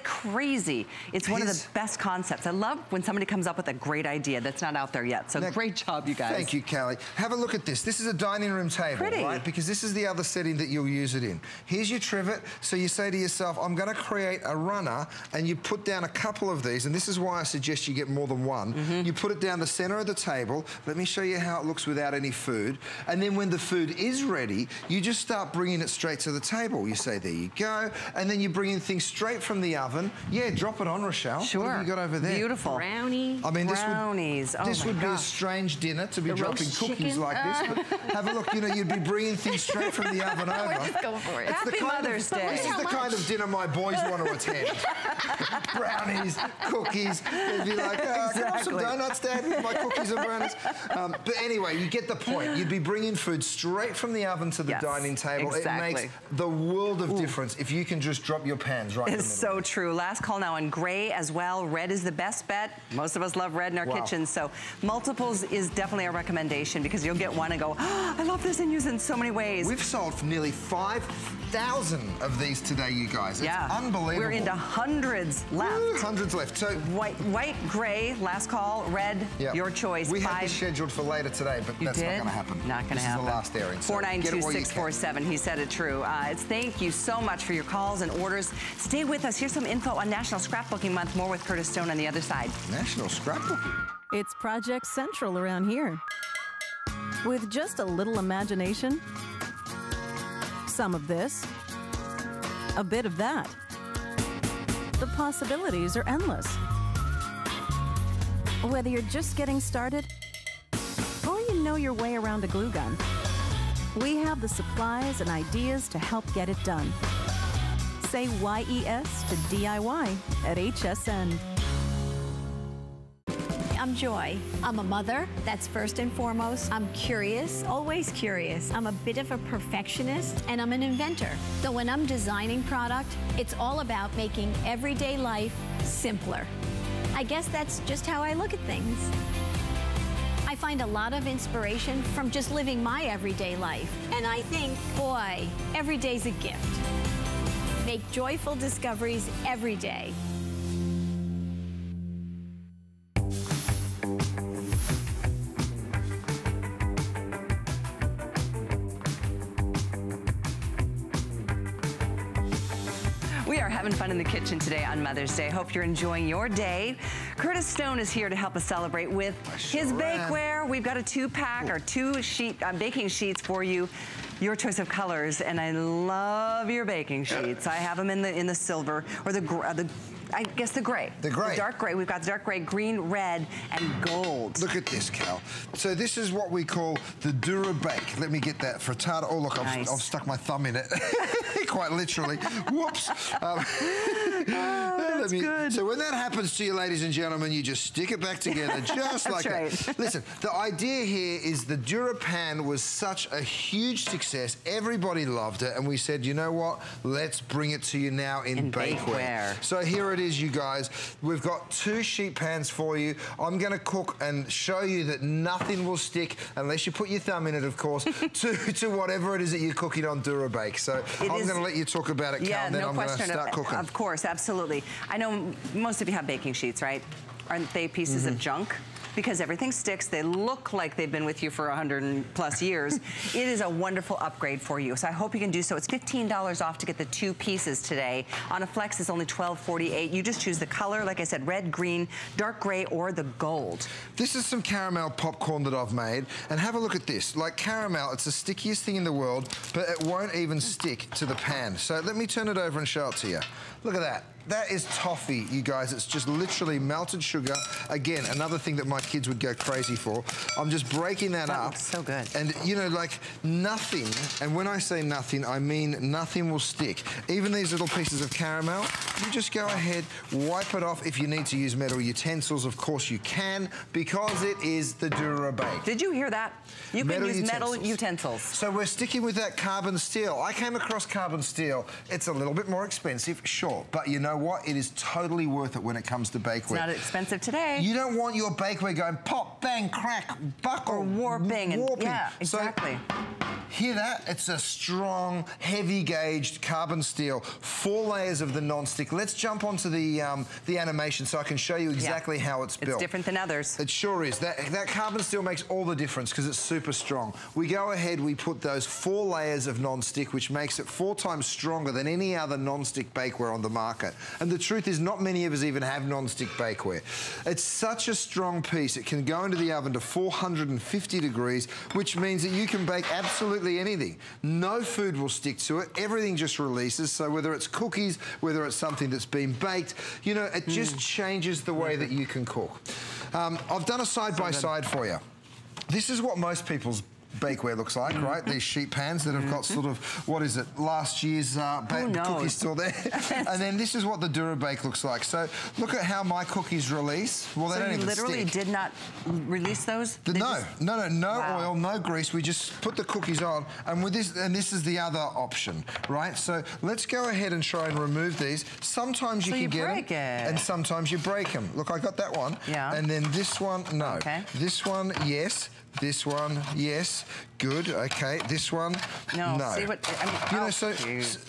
crazy. It's one of the best concepts. I love when somebody comes up with a great idea that's not out there yet. So great job, you guys.
Thank you, Callie. Have a look at this. This is a dining room table, right? Because this is the other setting that you'll use it in. Here's your trivet. So you say to yourself, I'm going to create a runner, and you put down a couple of these, and this is why I suggest you get more than one. You put it down the center of the table. Let me show you how it looks without any food. And then when the food is ready, you just start bringing it straight to the table. You say, there you go. And then you bring in things straight from the oven. Yeah, drop it on, Rochelle.
Sure.
What have you got over there?
Beautiful.
Brownie.
I mean,
brownies.
This would be a strange dinner to be dropping cookies like this. But have a look, you know, you'd be bringing things straight from the oven over.
Let's go for it.
Happy Mother's Day.
This is the kind of dinner my boys want to attend. Brownies, cookies. They'd be like, can I have some donuts, Dad, with my cookies and brownies? But anyway, you get the point. You'd be bringing food straight from the oven to the dining table. It makes the world of difference if you can just drop your pans right in the middle.
It's so true. Last call now on gray as well. Red is the best bet. Most of us love red in our kitchens, so multiples is definitely a recommendation because you'll get one and go, oh, I love this and use it in so many ways.
We've sold nearly 5,000 of these today, you guys. It's unbelievable.
We're into hundreds left.
Hundreds left. So
white, gray, last call, red, your choice.
We had this scheduled for later today, but that's not going to happen.
Not going to happen.
This is the last airing. So
492-647. He said it true. Thank you so much for your calls and orders. Stay with us. Here's some info on National Scrapbooking Month. More with Curtis Stone on the other side.
National Scrapbooking.
It's Project Central around here. With just a little imagination, some of this, a bit of that. The possibilities are endless. Whether you're just getting started or you know your way around a glue gun, we have the supplies and ideas to help get it done. Say YES to DIY at HSN.
I'm Joy. I'm a mother, that's first and foremost. I'm curious, always curious. I'm a bit of a perfectionist, and I'm an inventor. So when I'm designing product, it's all about making everyday life simpler. I guess that's just how I look at things. I find a lot of inspiration from just living my everyday life. And I think, boy, every day's a gift. Make joyful discoveries every day.
We are having fun in the kitchen today on Mother's Day. Hope you're enjoying your day. Curtis Stone is here to help us celebrate with his bakeware. We've got a 2-pack or 2 baking sheets for you. Your choice of colors, and I love your baking sheets. I have them in the silver or I guess the gray. The gray. The dark gray. We've got the dark gray, green, red, and gold.
Look at this, Cal. So this is what we call the Dura Bake. Let me get that frittata. Oh, look, I've stuck my thumb in it. Quite literally. Whoops.
That's good.
So when that happens to you, ladies and gentlemen, you just stick it back together just like that. Listen, the idea here is the Dura Pan was such a huge success. Everybody loved it, and we said, you know what? Let's bring it to you now in bakeware. So here it is, you guys. We've got 2 sheet pans for you. I'm going to cook and show you that nothing will stick, unless you put your thumb in it, of course, to whatever it is that you're cooking on Dura Bake. So I'm going to let you talk about it, Cal, and then I'm going to start cooking.
Of course, absolutely. I know most of you have baking sheets, right? Aren't they pieces of junk? Because everything sticks. They look like they've been with you for 100+ years. It is a wonderful upgrade for you. So I hope you can do so. It's $15 off to get the 2 pieces today. On a Flex, it's only $12.48. You just choose the color, like I said, red, green, dark gray, or the gold.
This is some caramel popcorn that I've made. And have a look at this. Like caramel, it's the stickiest thing in the world, but it won't even stick to the pan. So let me turn it over and show it to you. Look at that. That is toffee, you guys. It's just literally melted sugar. Again, another thing that my kids would go crazy for. I'm just breaking that up.
Looks so good.
And, you know, like nothing, and when I say nothing, I mean nothing will stick. Even these little pieces of caramel, you just go ahead, wipe it off. If you need to use metal utensils, of course you can, because it is the Dura Bake.
Did you hear that? You can use metal utensils.
So we're sticking with that carbon steel. I came across carbon steel. It's a little bit more expensive, sure, but you know know what? It is totally worth it when it comes to bakeware.
It's not expensive today.
You don't want your bakeware going pop, bang, crack, buckle.
Or warping. Yeah, exactly.
So, hear that? It's a strong, heavy-gauged carbon steel, 4 layers of the non-stick. Let's jump onto the animation so I can show you exactly how it's built.
It's different than others.
It sure is. That carbon steel makes all the difference because it's super strong. We go ahead, we put those 4 layers of non-stick, which makes it 4 times stronger than any other non-stick bakeware on the market. And the truth is, not many of us even have non-stick bakeware. It's such a strong piece. It can go into the oven to 450 degrees, which means that you can bake absolutely anything. No food will stick to it. Everything just releases. So whether it's cookies, whether it's something that's been baked, you know, it just changes the way that you can cook. I've done a side-by-side for you. This is what most people's bakeware looks like, right? These sheet pans that have got sort of, what is it, last year's cookies still there. And then this is what the DuraBake looks like. So look at how my cookies release. Well, they don't even stick. So you literally
did not release those?
No oil, no grease. We just put the cookies on, and with this, and this is the other option, right? So let's go ahead and try and remove these. Sometimes you can get them, and sometimes you break them. Look, I got that one. Yeah. And then this one, no. Okay. This one, yes. This one, yes. Good, okay. This one, no.
See what, I mean,
you know, so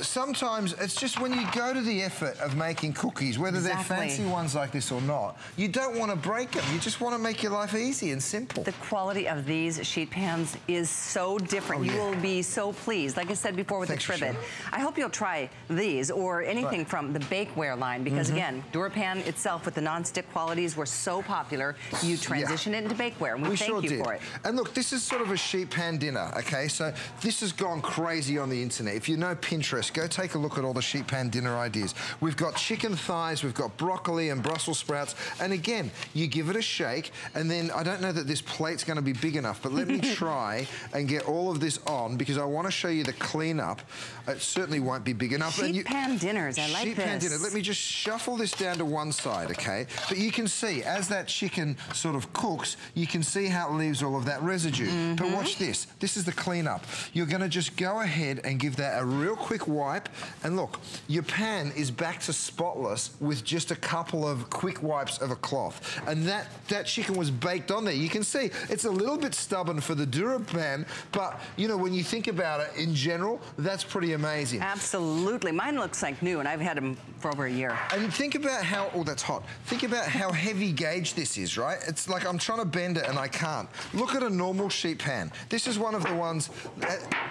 sometimes it's just when you go to the effort of making cookies, whether they're fancy ones like this or not, you don't want to break them. You just want to make your life easy and simple.
The quality of these sheet pans is so different. You will be so pleased. Like I said before with the trivet. I hope you'll try these or anything from the bakeware line because, again, DuraPan itself with the non-stick qualities were so popular. You transitioned it into bakeware, and we thank you for it.
And look, this is sort of a sheet pan dinner, okay? So this has gone crazy on the internet. If you know Pinterest, go take a look at all the sheet pan dinner ideas. We've got chicken thighs, we've got broccoli and Brussels sprouts. And again, you give it a shake, and then I don't know that this plate's gonna be big enough, but let me try and get all of this on because I wanna show you the cleanup. It certainly won't be big enough.
Sheet pan dinners, I like this.
Sheet pan dinner. Let me just shuffle this down to one side, okay? But you can see, as that chicken sort of cooks, you can see how it leaves all of that residue. But watch this. This is the cleanup. You're going to just go ahead and give that a real quick wipe. And look, your pan is back to spotless with just a couple of quick wipes of a cloth. And that chicken was baked on there. You can see it's a little bit stubborn for the DuraPan, but you know, when you think about it in general, that's pretty amazing.
Absolutely. Mine looks like new, and I've had them for over a year.
And think about how, oh, that's hot. Think about how heavy gauge this is, right? It's like I'm trying to bend it and I can't. Look at a normal sheet pan. This is one of the ones,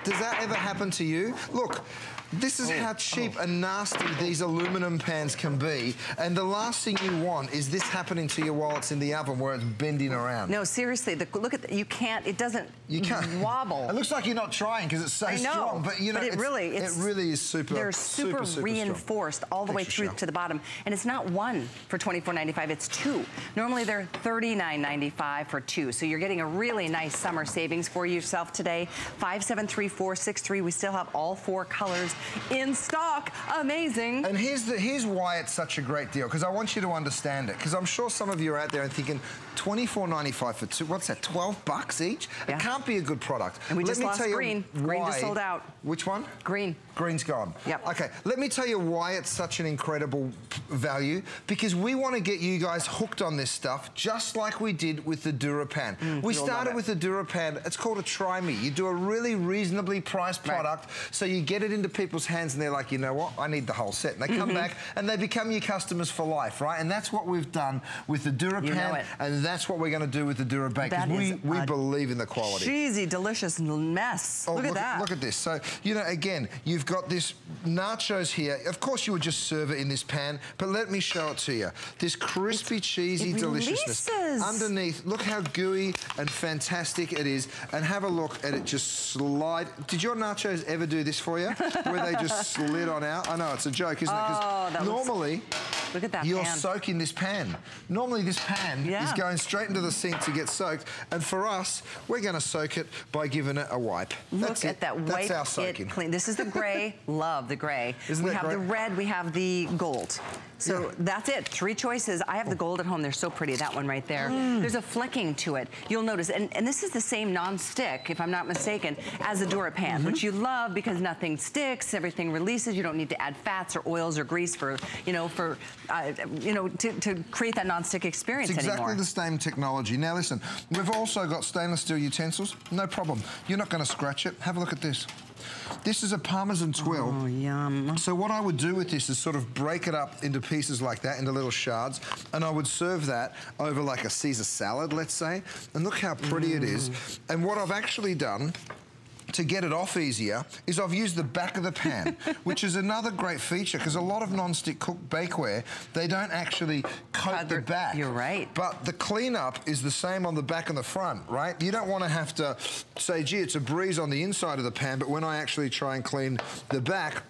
does that ever happen to you? Look, this is how cheap and nasty these aluminum pans can be, and the last thing you want is this happening to you while it's in the oven where it's bending around.
No, seriously, look at you can't, it doesn't wobble.
It looks like you're not trying because it's so strong, but you know,
it really is super,
they're
super reinforced
strong.
all the way through to the bottom, and it's not one for $24.95, it's 2. Normally they're $39.95 for 2, so you're getting a really nice summer savings for yourself today. 573463, we still have all 4 colors in stock. Amazing.
And here's why it's such a great deal, because I want you to understand it, because I'm sure some of you are out there and thinking, $24.95 for 2, what's that, 12 bucks each? Yeah. It can't be a good product.
And we just lost green. Green just sold out.
Which one?
Green.
Green's gone.
Yep.
Okay, let me tell you why it's such an incredible value, because we want to get you guys hooked on this stuff, just like we did with the DuraPan. We started with the DuraPan. It's called a Try Me. You do a really reasonably priced product, so you get it into people's hands and they're like, you know what, I need the whole set. And they come back and they become your customers for life, right? And that's what we've done with the DuraPan, and that's what we're going to do with the DuraBake, because we believe in the quality.
Cheesy, delicious mess.
Oh,
look at that.
Look at this. So, you know, again, you've got this nachos here. Of course, you would just serve it in this pan, but let me show it to you. This crispy, cheesy deliciousness. Underneath, look how gooey and fantastic it is, and have a look at it just slide. Did your nachos ever do this for you? Where they just slid on out? I know, it's a joke, isn't it? Because normally,
look at that
you're soaking this pan. Normally this pan is going straight into the sink to get soaked, and for us, we're going to soak it by giving it a wipe.
Look at that, wipe
our soaking.
It clean. This is the gray. Love the gray.
Isn't
we
that
have
great?
the red, we have the gold. So that's it, 3 choices. I have the gold at home. They're so pretty, that one right there. there. There's a flecking to it. You'll notice, and this is the same non-stick, if I'm not mistaken, as a DuraPan, which you love because nothing sticks, everything releases. You don't need to add fats or oils or grease for, to create that non-stick experience
anymore. It's exactly
anymore.
the same technology. Now listen, we've also got stainless steel utensils. No problem. You're not going to scratch it. Have a look at this. This is a Parmesan twill.
Oh, yum.
So what I would do with this is sort of break it up into pieces like that, into little shards, and I would serve that over like a Caesar salad, let's say. And look how pretty it is. And what I've actually done to get it off easier is I've used the back of the pan, which is another great feature because a lot of non-stick cooked bakeware, they don't actually coat the back.
You're right.
But the cleanup is the same on the back and the front, right? You don't want to have to say, gee, it's a breeze on the inside of the pan, but when I actually try and clean the back,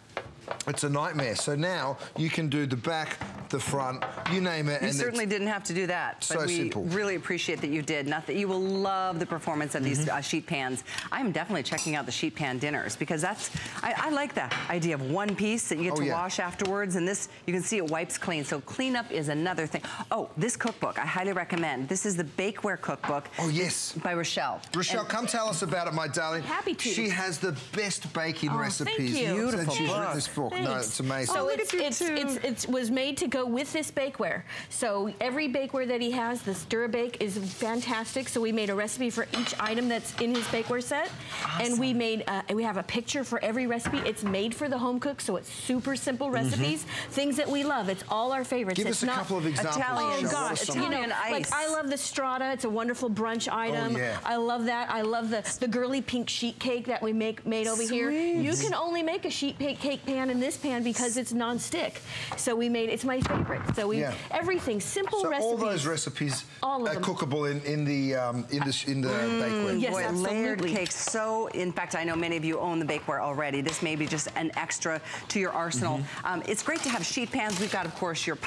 it's a nightmare. So now you can do the back, the front, you name it.
You certainly didn't have to do that. But we really appreciate that you did. Not that you will love the performance of these sheet pans. I'm definitely checking out the sheet pan dinners because that's, I like that idea of one piece that you get to wash afterwards. And this, you can see it wipes clean. So cleanup is another thing. Oh, this cookbook, I highly recommend. This is the Bakeware Cookbook.
Oh, yes.
By Rochelle.
Rochelle, come tell us about it, my darling.
Happy to.
She has the best baking recipes.
Thank you.
Beautiful
She's
book.
written this book.
Thanks.
No, it's amazing.
So it was made to go with this bakeware. So every bakeware that he has, this DuraBake, is fantastic. So we made a recipe for each item that's in his bakeware set. Awesome. And we made, we have a picture for every recipe. It's made for the home cook, so it's super simple recipes. Things that we love. It's all our favorites.
Give us a couple of examples.
Italian, oh gosh,
Italian ice.
Like I love the strata. It's a wonderful brunch item.
Oh, yeah.
I love that. I love the girly pink sheet cake that we made over here. You can only make a sheet cake pan in this pan because it's non-stick. So we made, it's my favorite. So we, everything, simple recipes.
All those recipes
all
are cookable in the bakeware.
Yes,
boy,
absolutely.
layered cakes. So, in fact, I know many of you own the bakeware already. This may be just an extra to your arsenal. It's great to have sheet pans. We've got, of course, your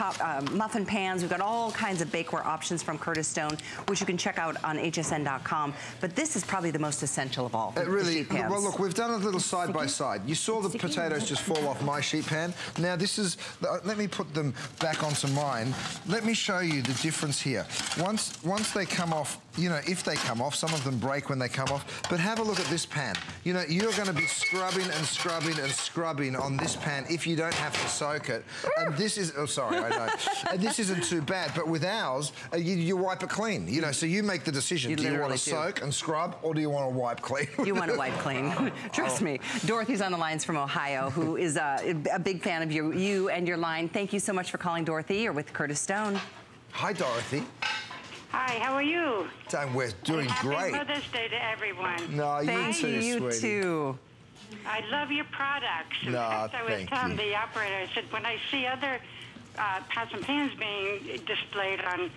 muffin pans. We've got all kinds of bakeware options from Curtis Stone, which you can check out on hsn.com. But this is probably the most essential of all.
It really,
sheet pans.
well, look, we've done a little side by side. You saw the potatoes just fall off my sheet pan. Now, this is, let me put them back onto mine. Let me show you the difference here. Once they come off, you know, if they come off, some of them break when they come off, but have a look at this pan. You know, you're going to be scrubbing and scrubbing and scrubbing on this pan if you don't have to soak it. And this is, oh, sorry, I know. And this isn't too bad, but with ours, you wipe it clean. You know, so you make the decision. Do you want to soak and scrub, or do you want to wipe clean?
You want to wipe clean. Trust me. Dorothy's on the lines from Ohio, who is a big fan of you and your line. Thank you so much for calling, Dorothy. You're with Curtis Stone.
Hi, Dorothy.
Hi, how are you?
We're doing great.
Happy Mother's Day to everyone.
No,
Thank you too.
I love your products. In
no,
fact, I was
thank
telling
you.
the operator, I said, when I see other pots and pans being displayed on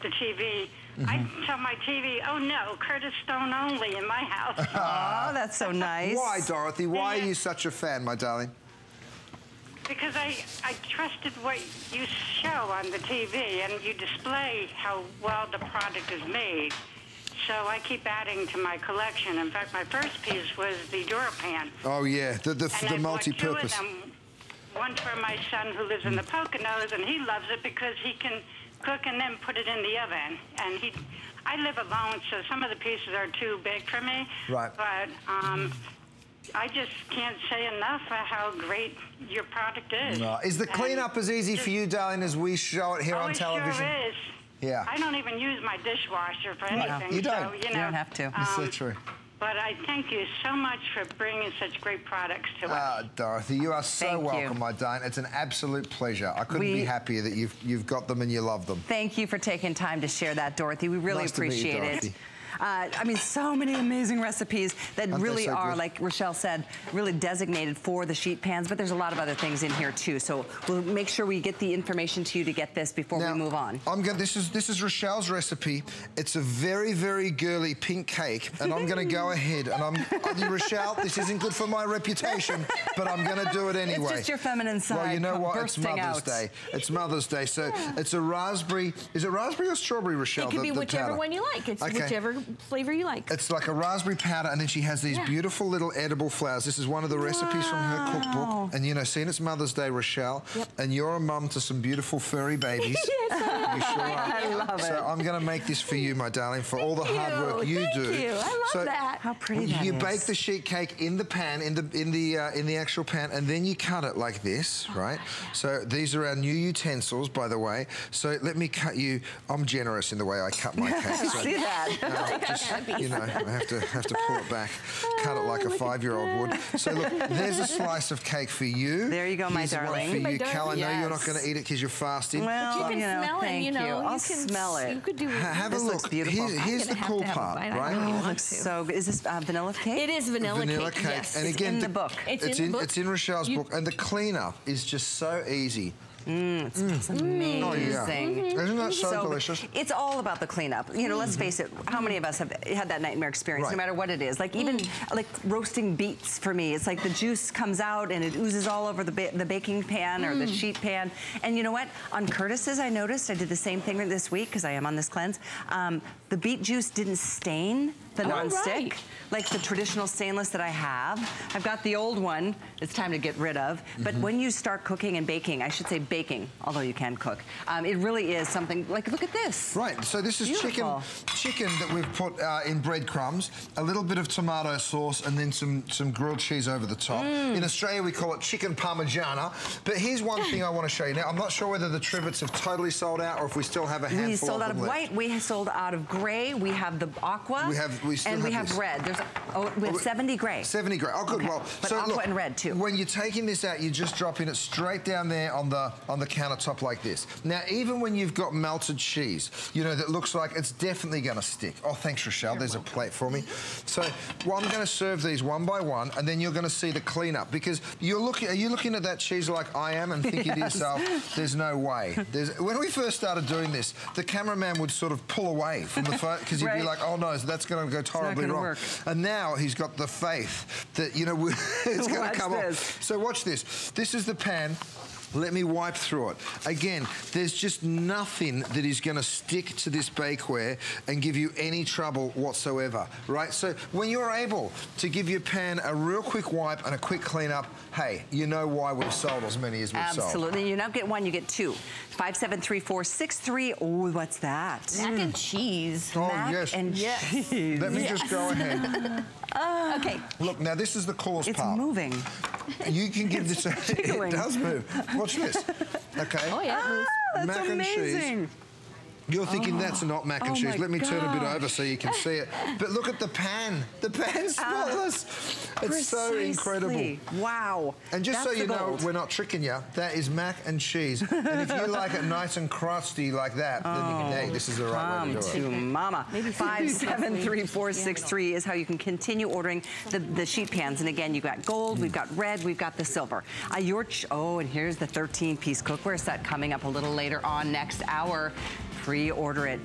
the TV, I tell my TV, oh no, Curtis Stone only in my house.
Oh, that's so nice.
Why, Dorothy? Why are you such a fan, my darling?
Because I trusted what you show on the TV, and you display how well the product is made. So I keep adding to my collection. In fact, my first piece was the DuraPan.
Oh, yeah, the multi-purpose.
Two of them. One for my son who lives in the Poconos, and he loves it because he can cook and then put it in the oven. And I live alone, so some of the pieces are too big for me.
Right.
But I just can't say enough how great your product is.
No. Is the cleanup as easy for you, darling, as we show it here on television?
It sure is.
Yeah.
I don't even use my dishwasher for anything.
You don't.
So, you
don't have to.
It's so true.
But I thank you so much for bringing such great products to us.
Dorothy, you are so welcome, my darling. It's an absolute pleasure. I couldn't be happier that you've got them and you love them.
Thank you for taking time to share that, Dorothy. We really appreciate it. I mean, so many amazing recipes that really are, like Rochelle said, really designated for the sheet pans, but there's a lot of other things in here too. So we'll make sure we get the information to you to get this before we move on.
This is Rochelle's recipe. It's a very, very girly pink cake, and I'm going to go ahead and Rochelle, this isn't good for my reputation, but I'm going to do it anyway.
It's just your feminine side.
Well, you know what? It's Mother's Day. It's Mother's Day, so it's a raspberry. Is it raspberry or strawberry, Rochelle?
It could be whichever one you like. It's whichever flavor you like.
It's like a raspberry powder, and then she has these beautiful little edible flowers. This is one of the recipes from her cookbook. And, you know, seeing it's Mother's Day, Rochelle, and you're a mum to some beautiful furry babies.
Yes,
You sure are.
I love it.
So I'm going to make this for you, my darling, for all the hard work you do.
Thank you. I love that.
How pretty that is.
You bake the sheet cake in the pan, in the actual pan, and then you cut it like this, right? So these are our new utensils, by the way. So let me cut you. I'm generous in the way I cut my cake. So,
see that.
just, you know, I have to pull it back, cut it like a 5-year-old would. So look, there's a slice of cake for you.
There you go, my
Here's
darling.
one for you, Cal. I know
Yes.
you're not going to eat it because you're fasting.
Well,
you can smell it, you know.
I'll smell it.
You could do
Have a look. Here's the cool part, right?
Oh, it looks so good. Is this vanilla cake?
It is vanilla cake. Yes.
And again,
in the book.
It's in the book.
It's in Rochelle's book, and the cleanup is just so easy.
It smells amazing.
Oh, yeah. Isn't that so delicious?
It's all about the cleanup. You know, let's face it, how many of us have had that nightmare experience, no matter what it is? Like even like roasting beets for me, it's like the juice comes out and it oozes all over the baking pan or the sheet pan. And you know what? On Curtis's, I noticed, I did the same thing this week because I am on this cleanse. The beet juice didn't stain the nonstick, like the traditional stainless that I have. I've got the old one it's time to get rid of. But when you start cooking and baking, I should say baking, although you can cook, it really is something, like look at this.
Right, so this is chicken that we've put in breadcrumbs, a little bit of tomato sauce, and then some grilled cheese over the top. In Australia, we call it chicken parmigiana. But here's one thing I want to show you. Now, I'm not sure whether the trivets have totally sold out or if we still have a handful
We sold out of
left.
white, we sold out of gray, we have the aqua,
we have
red. We have 70 gray.
70 gray. Oh, good. Well,
but
so
aqua
look,
and red too.
When you're taking this out, you're just dropping it straight down there on the countertop like this. Now, even when you've got melted cheese, you know, that looks like it's definitely going to stick. Oh, thanks, Rochelle. There's a plate for me. So, well, I'm going to serve these one by one, and then you're going to see the cleanup because are you looking at that cheese like I am and thinking to yourself, there's no way. When we first started doing this, the cameraman would sort of pull away from the phone because he'd be like, oh no, that's going to go horribly wrong. Work. And now he's got the faith that, you know, it's going to come off. So watch this. This is the pan. Let me wipe through it. Again, there's just nothing that is going to stick to this bakeware and give you any trouble whatsoever, right? So when you're able to give your pan a real quick wipe and a quick cleanup, hey, you know why we've sold as many as we've sold.
Absolutely. You don't get one, you get two. 573463. Oh, what's that?
Mac and cheese.
Oh,
Mac and cheese.
Let me just go ahead.
Okay.
Look, now this is the coolest part.
It's moving.
You can give this it does move. Watch this. Okay.
Oh, yeah.
That's
mac
amazing.
And cheese. You're thinking that's not mac and cheese. Let me turn a bit over so you can see it. But look at the pan. The pan's spotless. It's so incredible.
Wow.
And just so you know, we're not tricking you. That is mac and cheese. And if you like it nice and crusty like that, then you can, hey, this is the right way to do it.
Come to mama. 573463 is how you can continue ordering the sheet pans. And again, you've got gold, we've got red, we've got the silver. And here's the 13-piece cookware set coming up a little later on next hour. Pre-order it.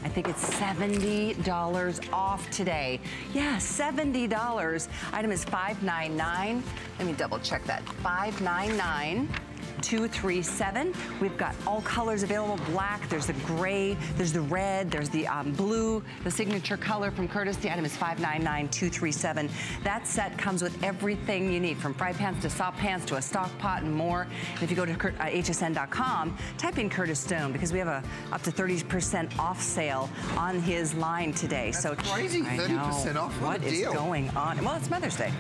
I think it's $70 off today. Yeah, $70. Item is $599. Let me double check that. $599-237. We've got all colors available. Black, there's the gray, there's the red, there's the blue, the signature color from Curtis. The item is $599-237. That set comes with everything you need, from fry pans to sop pans to a stock pot and more. And if you go to hsn.com, type in Curtis Stone because we have a up to 30% off sale on his line today.
That's crazy, 30% off. What a deal.
What is going on? Well, it's Mother's Day.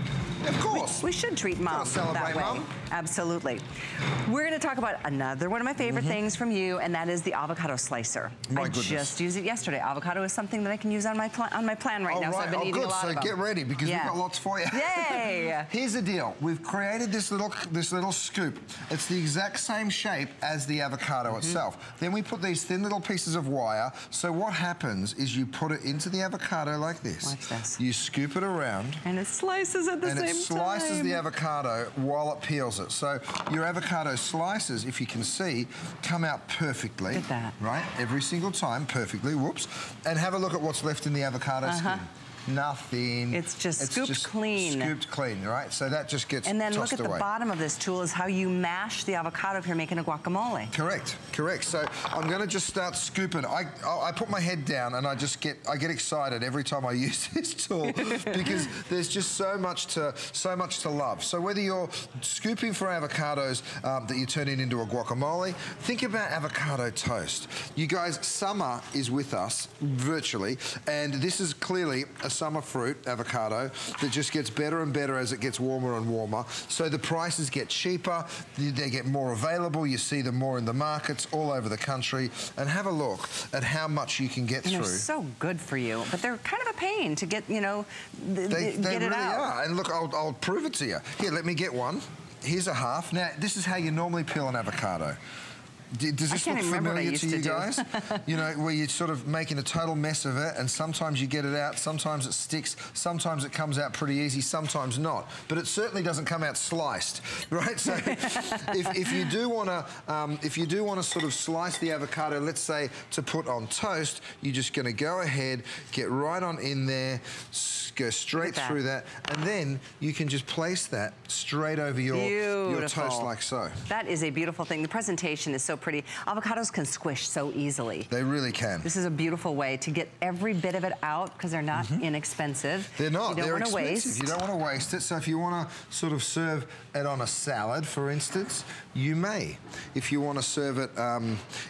Of course.
We should treat mom that way. Mom. Absolutely. We're going to talk about another one of my favorite things from you, and that is the avocado slicer. I just used it yesterday. Avocado is something that I can use on my plan right now, so I've been eating a lot of them.
So get ready because we've got lots for you.
Yay!
Here's the deal. We've created this little scoop. It's the exact same shape as the avocado itself. Then we put these thin little pieces of wire. So what happens is you put it into the avocado like this.
Watch this.
You scoop it around.
And it slices at the same time.
And it slices the avocado while it peels it. So your avocado slices, if you can see, come out perfectly.
Look at that.
Right? Every single time, perfectly. Whoops. And have a look at what's left in the avocado skin. Nothing.
It's just scooped clean.
Scooped clean, right? So that just gets
And then
tossed
look at
away.
the bottom of this tool is how you mash the avocado if you're making a guacamole.
Correct, correct. So I'm going to just start scooping. I put my head down and I get excited every time I use this tool because there's just so much to love. So whether you're scooping for avocados that you turn into a guacamole, think about avocado toast. You guys, summer is with us virtually, and this is clearly a summer fruit, avocado, that just gets better and better as it gets warmer and warmer. So the prices get cheaper, they get more available, you see them more in the markets all over the country, and have a look at how much you can get through.
They're so good for you, but they're kind of a pain to get, you know,
they
get it
really
out.
are. And look, I'll prove it to you. Here, let me get one. Here's a half. Now, this is how you normally peel an avocado. Does this look familiar to you guys? You know, where you're sort of making a total mess of it, and sometimes you get it out, sometimes it sticks, sometimes it comes out pretty easy, sometimes not. But it certainly doesn't come out sliced, right? So if you do want to sort of slice the avocado, let's say to put on toast, you're just going to go ahead, get right on in there, go straight through that, and then you can just place that straight over your toast like so.
That is a beautiful thing. The presentation is so pretty. Avocados can squish so easily.
They really can.
This is a beautiful way to get every bit of it out because they're not inexpensive.
They're not.
You don't
want to
waste.
You don't want to waste it. So if you want to sort of serve it on a salad, for instance, you may. If you want to serve it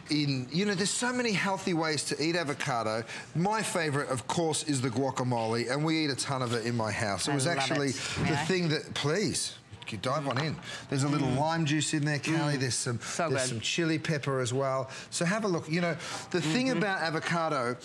in, you know, there's so many healthy ways to eat avocado. My favorite, of course, is the guacamole, and we eat a ton of it in my house. It was actually the thing that, please. You dive on in. There's a little lime juice in there, Callie. There's some chili pepper as well. So have a look. You know, the thing about avocado,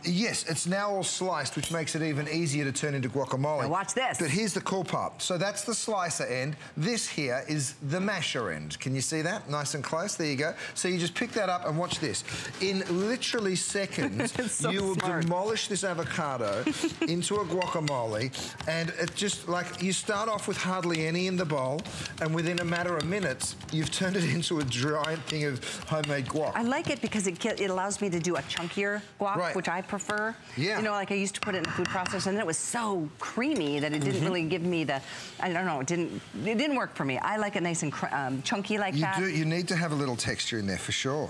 yes, it's now all sliced, which makes it even easier to turn into guacamole.
Now watch this.
But here's the cool part. So that's the slicer end. This here is the masher end. Can you see that? Nice and close. There you go. So you just pick that up and watch this. In literally seconds, you will demolish this avocado into a guacamole, and it just like you start off with hardly any in the bowl, and within a matter of minutes, you've turned it into a giant thing of homemade guac.
I like it because it allows me to do a chunkier guac, which I prefer. Yeah. You know, like I used to put it in the food processor, and then it was so creamy that it didn't really give me the, I don't know, it didn't work for me. I like it nice and chunky like that.
You need to have a little texture in there for sure.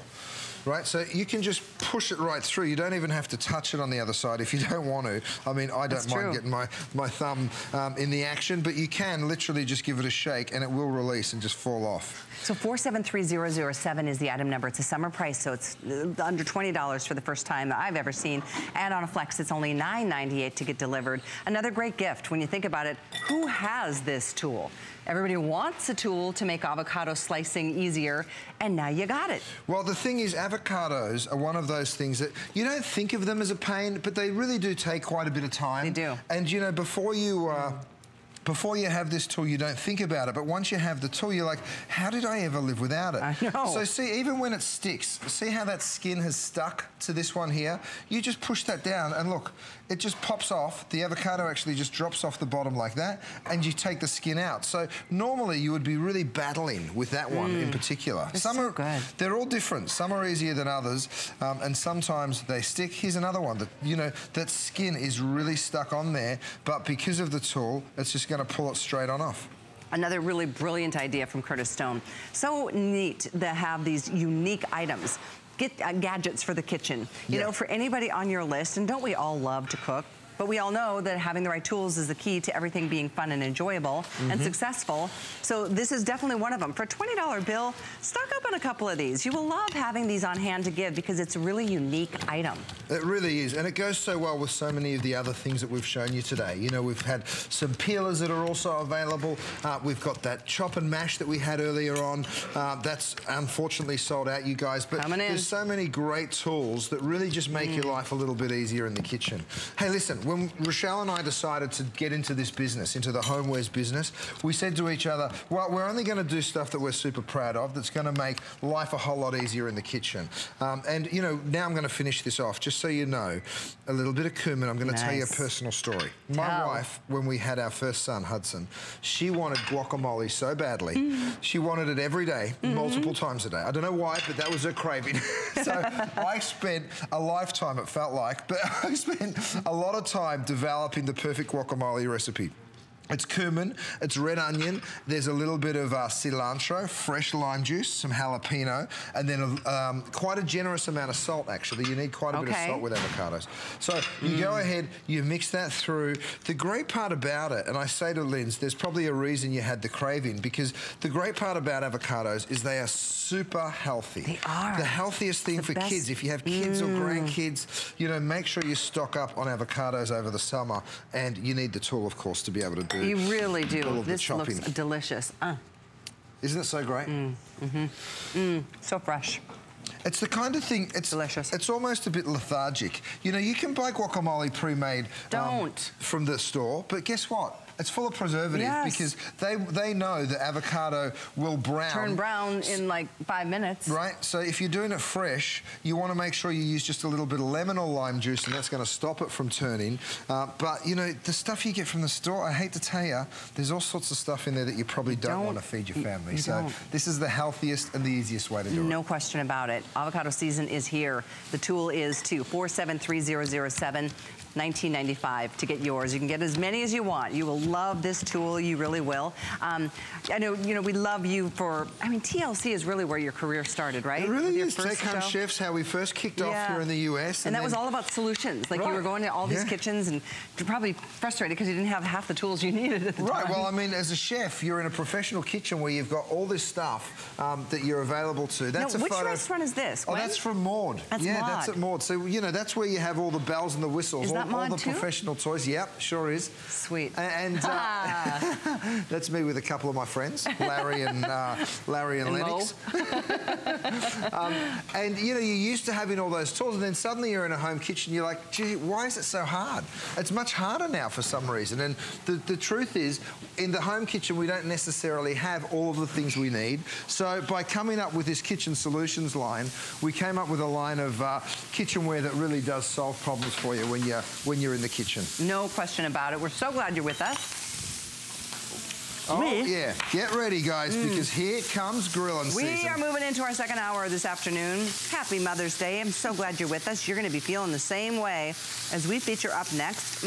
Right, so you can just push it right through. You don't even have to touch it on the other side if you don't want to. I mean, I don't mind getting my thumb in the action, but you can literally just give it a shake and it will release and just fall off.
So 473007 is the item number. It's a summer price, so it's under $20 for the first time that I've ever seen. And on a Flex, it's only $9.98 to get delivered. Another great gift. When you think about it, who has this tool? Everybody wants a tool to make avocado slicing easier, and now you got it. Well, the thing is, avocados are one of those things that you don't think of them as a pain, but they really do take quite a bit of time. They do. And, you know, before you have this tool, you don't think about it. But once you have the tool, you're like, how did I ever live without it? I know. So see, even when it sticks, see how that skin has stuck to this one here? You just push that down and look, it just pops off. The avocado actually just drops off the bottom like that, and you take the skin out. So normally you would be really battling with that one in particular. Some are good. They're all different. Some are easier than others, and sometimes they stick. Here's another one that, you know, that skin is really stuck on there, but because of the tool, it's just going to pull it straight on off. Another really brilliant idea from Curtis Stone. So neat to have these unique items. Get gadgets for the kitchen. You know, for anybody on your list, and don't we all love to cook? But we all know that having the right tools is the key to everything being fun and enjoyable and successful. So this is definitely one of them. For a $20 bill, stock up on a couple of these. You will love having these on hand to give because it's a really unique item. It really is, and it goes so well with so many of the other things that we've shown you today. You know, we've had some peelers that are also available. We've got that chop and mash that we had earlier on. That's unfortunately sold out, you guys. But there's so many great tools that really just make your life a little bit easier in the kitchen. Hey, listen. When Rochelle and I decided to get into this business, into the homewares business, we said to each other, well, we're only going to do stuff that we're super proud of, that's going to make life a whole lot easier in the kitchen. And, you know, now I'm going to finish this off. Just so you know, a little bit of cumin. I'm going to tell you a personal story. My wife, when we had our first son, Hudson, she wanted guacamole so badly. She wanted it every day, multiple times a day. I don't know why, but that was her craving. So I spent a lifetime, it felt like, but I spent a lot of time
time developing the perfect guacamole recipe. It's cumin, it's red onion, there's a little bit of cilantro, fresh lime juice, some jalapeno, and then quite a generous amount of salt, actually. You need quite a bit of salt with avocados. So you go ahead, you mix that through. The great part about it, and I say to Linz, there's probably a reason you had the craving, because the great part about avocados is they are super healthy.
They are.
The healthiest thing for kids. If you have kids or grandkids, you know, make sure you stock up on avocados over the summer, and you need the tool, of course, to be able to do
You really do.
all of
This
the chopping.
looks delicious.
Isn't it so great?
So fresh.
It's the kind of thing, it's delicious. It's almost a bit lethargic. You know, you can buy guacamole pre-made from the store, but guess what? It's full of preservatives because they know that avocado will
turn brown in like 5 minutes.
Right, so if you're doing it fresh, you want to make sure you use just a little bit of lemon or lime juice, and that's going to stop it from turning. But, you know, the stuff you get from the store, I hate to tell you, there's all sorts of stuff in there that you probably don't want to feed your family. So this is the healthiest and the easiest way to do it.
No question about it. Avocado season is here. The tool is 4730007. $19.95 to get yours. You can get as many as you want. You will love this tool. You really will. I know, you know, we love you for, I mean, TLC is really where your career started, right?
It really is. Take-home chefs, how we first kicked off here in the U.S.
And that was all about solutions. Like you were going to all these kitchens and you're probably frustrated because you didn't have half the tools you needed at the time.
Right, well, I mean, as a chef, you're in a professional kitchen where you've got all this stuff that you're available to. That's
which restaurant is this?
Oh, that's from Maud.
That's
Maud.
That's
at Maud. So, you know, that's where you have all the bells and the whistles. All the professional toys. Yep, sure is.
Sweet.
And that's me with a couple of my friends, Larry and Lennox. And you know, you're used to having all those tools, and then suddenly you're in a home kitchen. You're like, gee, why is it so hard? It's much harder now for some reason. And the truth is, in the home kitchen, we don't necessarily have all of the things we need. So by coming up with this kitchen solutions line, we came up with a line of kitchenware that really does solve problems for you when you're in the kitchen.
No question about it. We're so glad you're with us.
Oh, yeah. Get ready, guys, because here comes grilling season.
We are moving into our second hour this afternoon. Happy Mother's Day. I'm so glad you're with us. You're going to be feeling the same way as we feature up next.